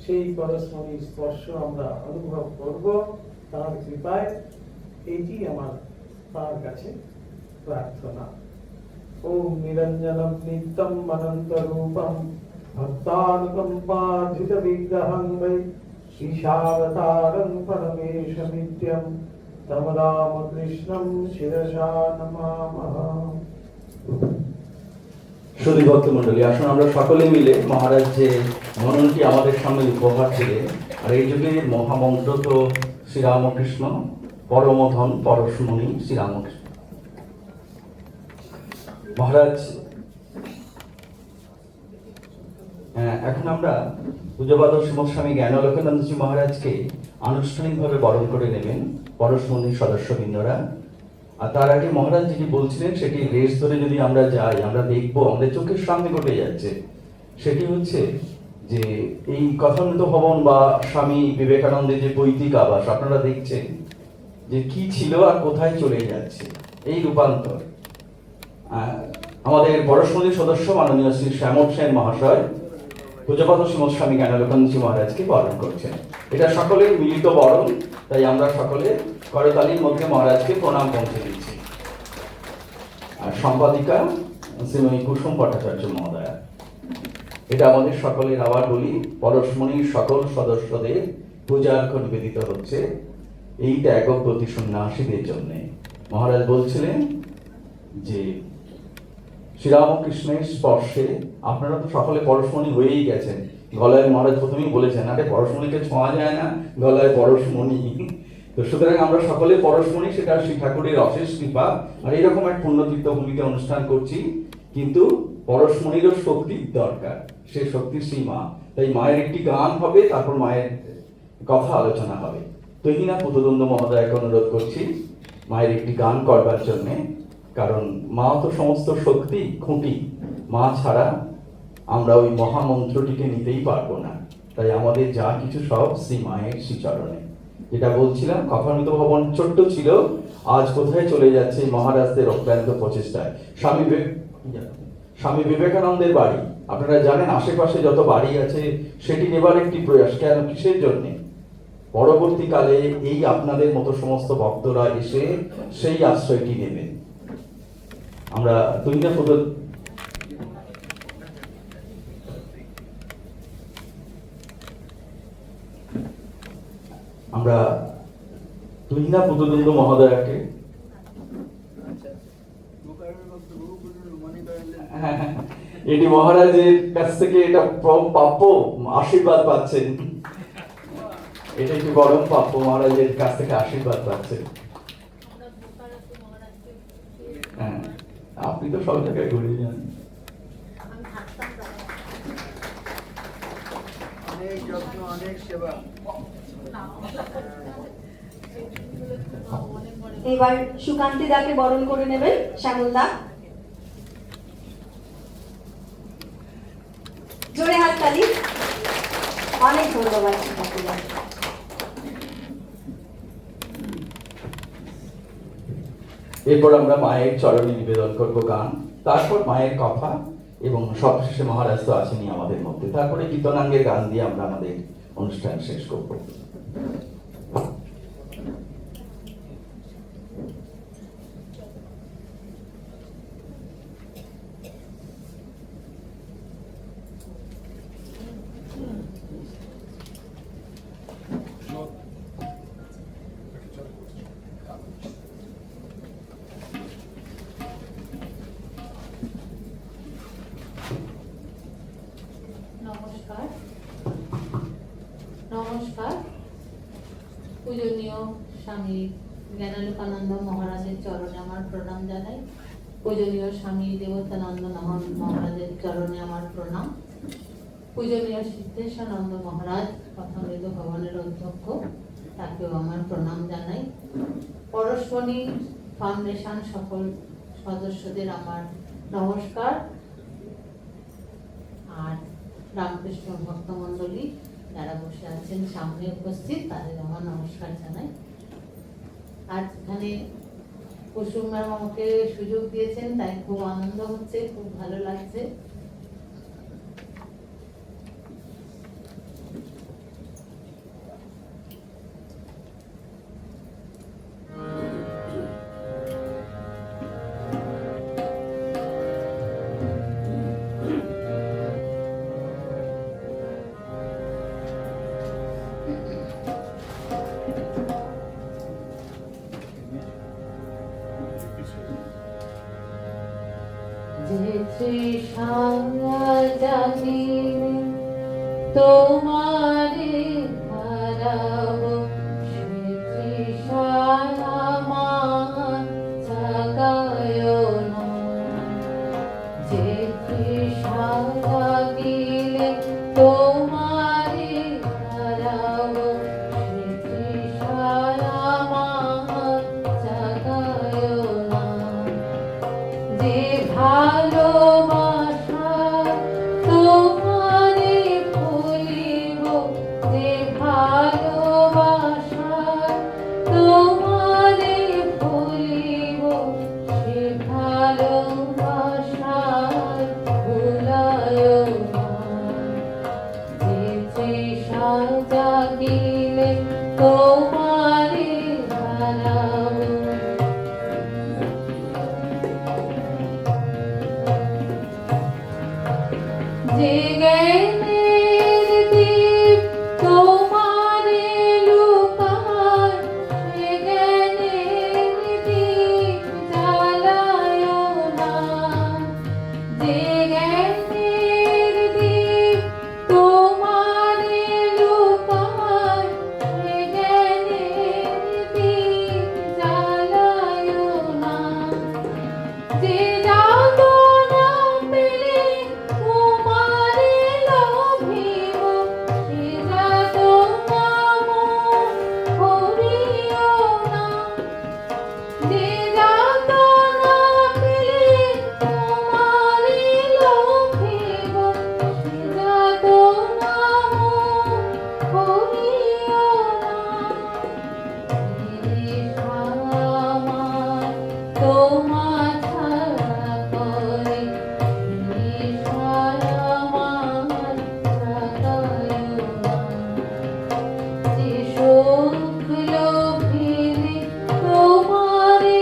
সেই পরশমণি স্পর্শ আমরা অনুভব করব তার কৃপায়। এটি আমার তার কাছে প্রার্থনা। ওম নিরঞ্জনম নিত্যম অনন্ত রূপম ভক্তানুকম্পাধিত বিগ্রহং বৈ ঈশাবতারং পরমেশমিত্যং তম রামকৃষ্ণং শিরসা নমামহ। সুধী ভক্ত মন্ডলী, আসুন আমরা সকলে মিলে মহারাজ যে মননটি আমাদের সামনে উপহার দিলেন, আর এই যুগে মহামন্ত্র তো শ্রীরামকৃষ্ণ, পরমধন পরশমণি শ্রীরামকৃষ্ণ। মহারাজ এখন আমরা পূজ্যপাদ শ্রীমৎস্বামী জ্ঞানালোকানন্দজি মহারাজকে আনুষ্ঠানিকভাবে বরণ করে নেবেন পরশমণির সদস্যবৃন্দরা। আর তার আগে মহারাজ যেটি বলছিলেন সেটি রেস ধরে যদি আমরা যাই, আমরা দেখবো আমাদের চোখের সামনে ঘটে যাচ্ছে। সেটি হচ্ছে যে এই কথামৃত ভবন বা স্বামী বিবেকানন্দের যে পৈতৃক আবাস, আপনারা দেখছেন যে কি ছিল আর কোথায় চলে যাচ্ছে, এই রূপান্তর। আমাদের পরশমণির সদস্য মাননীয় শ্রী শ্যামল সেন মহাশয় পূজ্যপাদ শ্রীমৎস্বামী জ্ঞানালোকানন্দজি মহারাজকে বরণ করছেন। এটা সকলের মিলিত বরণ, তাই আমরা সকলে করতালির মধ্যে মহারাজকে প্রণাম পৌঁছে দিচ্ছি। আর সম্পাদিকা শ্রীমতী কুসুম ভট্টাচার্য মহোদয়া। এটা আমাদের সকলের, আবার বলি, পরশমণির সকল সদস্যদের পূজার্ঘ্য নিবেদিত হচ্ছে এই ত্যাগ প্রতি সন্ন্যাসীদের জন্যে। মহারাজ বলছিলেন যে শ্রীরামকৃষ্ণের স্পর্শে আপনারা তো সকলে পরশমণি হয়েই গেছেন। গলায় মহারাজ প্রথমেই বলেছেন, আরে পরশমণিকে ছোঁয়া যায় না, গলায় পরশমণি। তো সুতরাং আমরা সকলে পরশমণি, সেটা শ্রী ঠাকুরের অশেষ কৃপা। আর এরকম এক পুণ্যতীর্থ ভূমিতে অনুষ্ঠান করছি, কিন্তু পরশমণিরও শক্তির দরকার, সে শক্তি শ্রী মা। তাই মায়ের একটি গান হবে, তারপর মায়ের কথা আলোচনা হবে। তহিনা পুতদন্দ মহোদয়কে অনুরোধ করছি মায়ের একটি গান করবার জন্যে, কারণ মা তো সমস্ত শক্তি খুঁটি, মা ছাড়া আমরা ওই মহামন্ত্রটিকে নিতেই পারবো না। তাই আমাদের যা কিছু সব শ্রী মায়ের শ্রীচরণে। যেটা বলছিলাম, কথামৃত ভবন ছোট্ট ছিল, আজ কোথায় চলে যাচ্ছে মহারাজদের অক্লান্ত প্রচেষ্টায়। স্বামী বিবেকানন্দের বাড়ি আপনারা জানেন, আশেপাশে যত বাড়ি আছে সেটি নেবার একটি প্রয়াস। কেন, কিসের জন্যে? পরবর্তীকালে এই আপনাদের মতো সমস্ত ভক্তরা এসে সেই আশ্রয়টি নেবেন। আমরা তুহিনা পুতদন্দ মহোদয়াকে এটি মহারাজের কাছ থেকে এটা প্রাপ্য আশীর্বাদ পাচ্ছেন। এটা একটু গরম প্রাপ্য মহারাজের কাছ থেকে আশীর্বাদ পাচ্ছে। হ্যাঁ, আপনি তো সব জায়গায় ঘুরে যান। অনেক যত্ন, অনেক সেবা। এবার সুকান্তি দাকে বরণ করে নেবেন শ্যামল দা। জোরে হাততালি। অনেক ধন্যবাদ সুকান্তি দা। এরপর আমরা মায়ের চরণে নিবেদন করব গান, তারপর মায়ের কথা, এবং সবশেষে মহারাজ তো আছেনই আমাদের মধ্যে। তারপরে কীর্তনাঙ্গের গান দিয়ে আমরা আমাদের অনুষ্ঠান শেষ করব। নমস্কার। নমস্কার। পূজনীয় স্বামী জ্ঞানালোকানন্দ মহারাজের চরণে আমার প্রণাম জানাই। পূজনীয় স্বামী দেবতানন্দ মহারাজের চরণে আমার প্রণাম। পূজনীয় সিদ্ধেশানন্দ মহারাজ অথমৃত ভবনের অধ্যক্ষ, তাকেও আমার প্রণাম জানাই। পরশমণি ফাউন্ডেশন সকল সদস্যদের আমার নমস্কার। আর রামকৃষ্ণ ভক্তমণ্ডলী যারা বসে আছেন সামনে উপস্থিত, তাদের আমার নমস্কার জানাই। আজ এখানে কুসুম ম্যাম আমাকে সুযোগ দিয়েছেন, তাই খুব আনন্দ হচ্ছে, খুব ভালো লাগছে। যে তৃষা জাগিলে তোমারে হারাবো, সে তৃষা আমার জাগায় না। যে তৃষা জাগিলে তোমারে হারাবো, সে তৃষা আমার জাগায় না। যে ভালোবাসা তোমারে ভুলিব, যে ভালোবাসা তোমারে ভুলিব, সে ভালোবাসা ভুলায় না। যে তৃষা জাগিলে তোমারে হারাবো, যে জ্ঞানের দীপ তোমারে লুকায়, সে জ্ঞানের দীপ জ্বালায় না। যে জ্ঞানের দীপ তোমারে লুকায়, সে জ্ঞানের দীপ জ্বালায় না। যে যাতনা পেলে তোমারে লোভিব, সে যাতনা মন করিও না। যে যাতনা পেলে তোমারে লোভিব, সে যাতনা মন করিও না। আমার তোমা ছাড়া করে আমার জাগায় না। যে সুখ লোভিলে তোমারে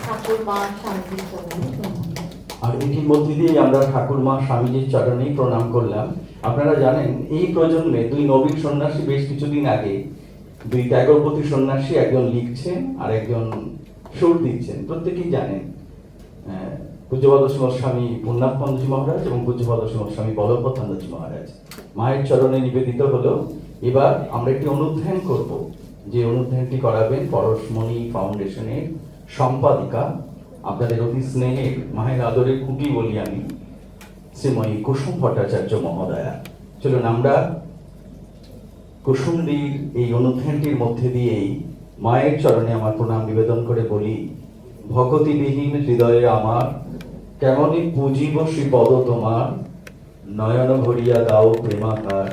ঠাকুর মা স্বামীজির চরণে প্রণাম। আর এটির মধ্যে দিয়ে আমরা ঠাকুরমা স্বামীজির চরণেই প্রণাম করলাম। আপনারা জানেন এই প্রজন্মে দুই নবীন সন্ন্যাসী বেশ কিছুদিন আগে, দুই ত্যাগপতি সন্ন্যাসী, একজন লিখছেন আর একজন সুর দিচ্ছেন, প্রত্যেকেই জানেন। পূজ্যপাদ শ্রীমৎ স্বামী পূর্ণানন্দজি মহারাজ এবং পূজ্যপাদ শ্রীমৎ স্বামী বলভদ্রানন্দজি মহারাজ মায়ের চরণে নিবেদিত হলো। এবার আমরা একটি অনুধ্যান করব, যে অনুধ্যানটি করাবেন পরশমণি ফাউন্ডেশনের সম্পাদিকা, আপনাদের অতি স্নেহের মায়ের আদরের কুটি বলি আমি, শ্রীময়ী কুসুম ভট্টাচার্য মহোদয়া। চলুন আমরা কুসুমদির এই অনুধ্যানটির মধ্যে দিয়েই মায়ের চরণে আমার প্রণাম নিবেদন করে বলি, ভকতিবিহীন হৃদয়ে আমার কেমনই পুজিব শ্রীপদ তোমার, নয়ন ভরিয়া দাও প্রেমাকার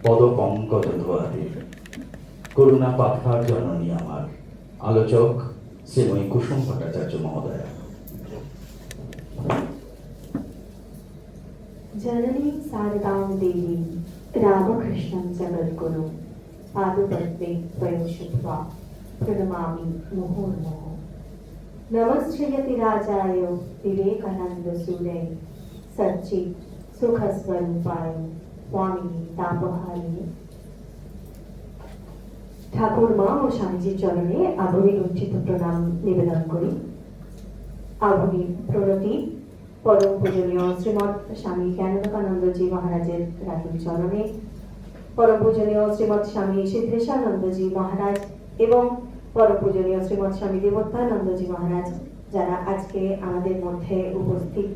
পদ পঙ্কজ ধোয়ারে, করুণা পাথার জননী আমার। আলোচক শ্রীময়ী কুসুম ভট্টাচার্য মহোদয়া। जननीं शारदां देवीं रामकृष्णं जगद्गुरुं पादपद्मे त्वं शुत्वा प्रणमामि मुहुर्मुहुः। नमश्चयति राजाय विवेकानन्दसूरये सच्चित् सुखस्वरूपाय स्वामिने तापहारिणे। ঠাকুর মা ও স্বামীজির চরণে আবহি উচ্চিত প্রণাম নিবেদন করি। আবহি প্রণতি পরম পূজনীয় শ্রীমৎ স্বামী জ্ঞানানন্দজি মহারাজের রাখির চরণে, পরম পূজনীয় শ্রীমৎ স্বামী সিদ্ধেশানন্দজি মহারাজ এবং পরম পূজনীয় শ্রীমৎ স্বামী দেবোত্থানন্দজি মহারাজ, যারা আজকে আমাদের মধ্যে উপস্থিত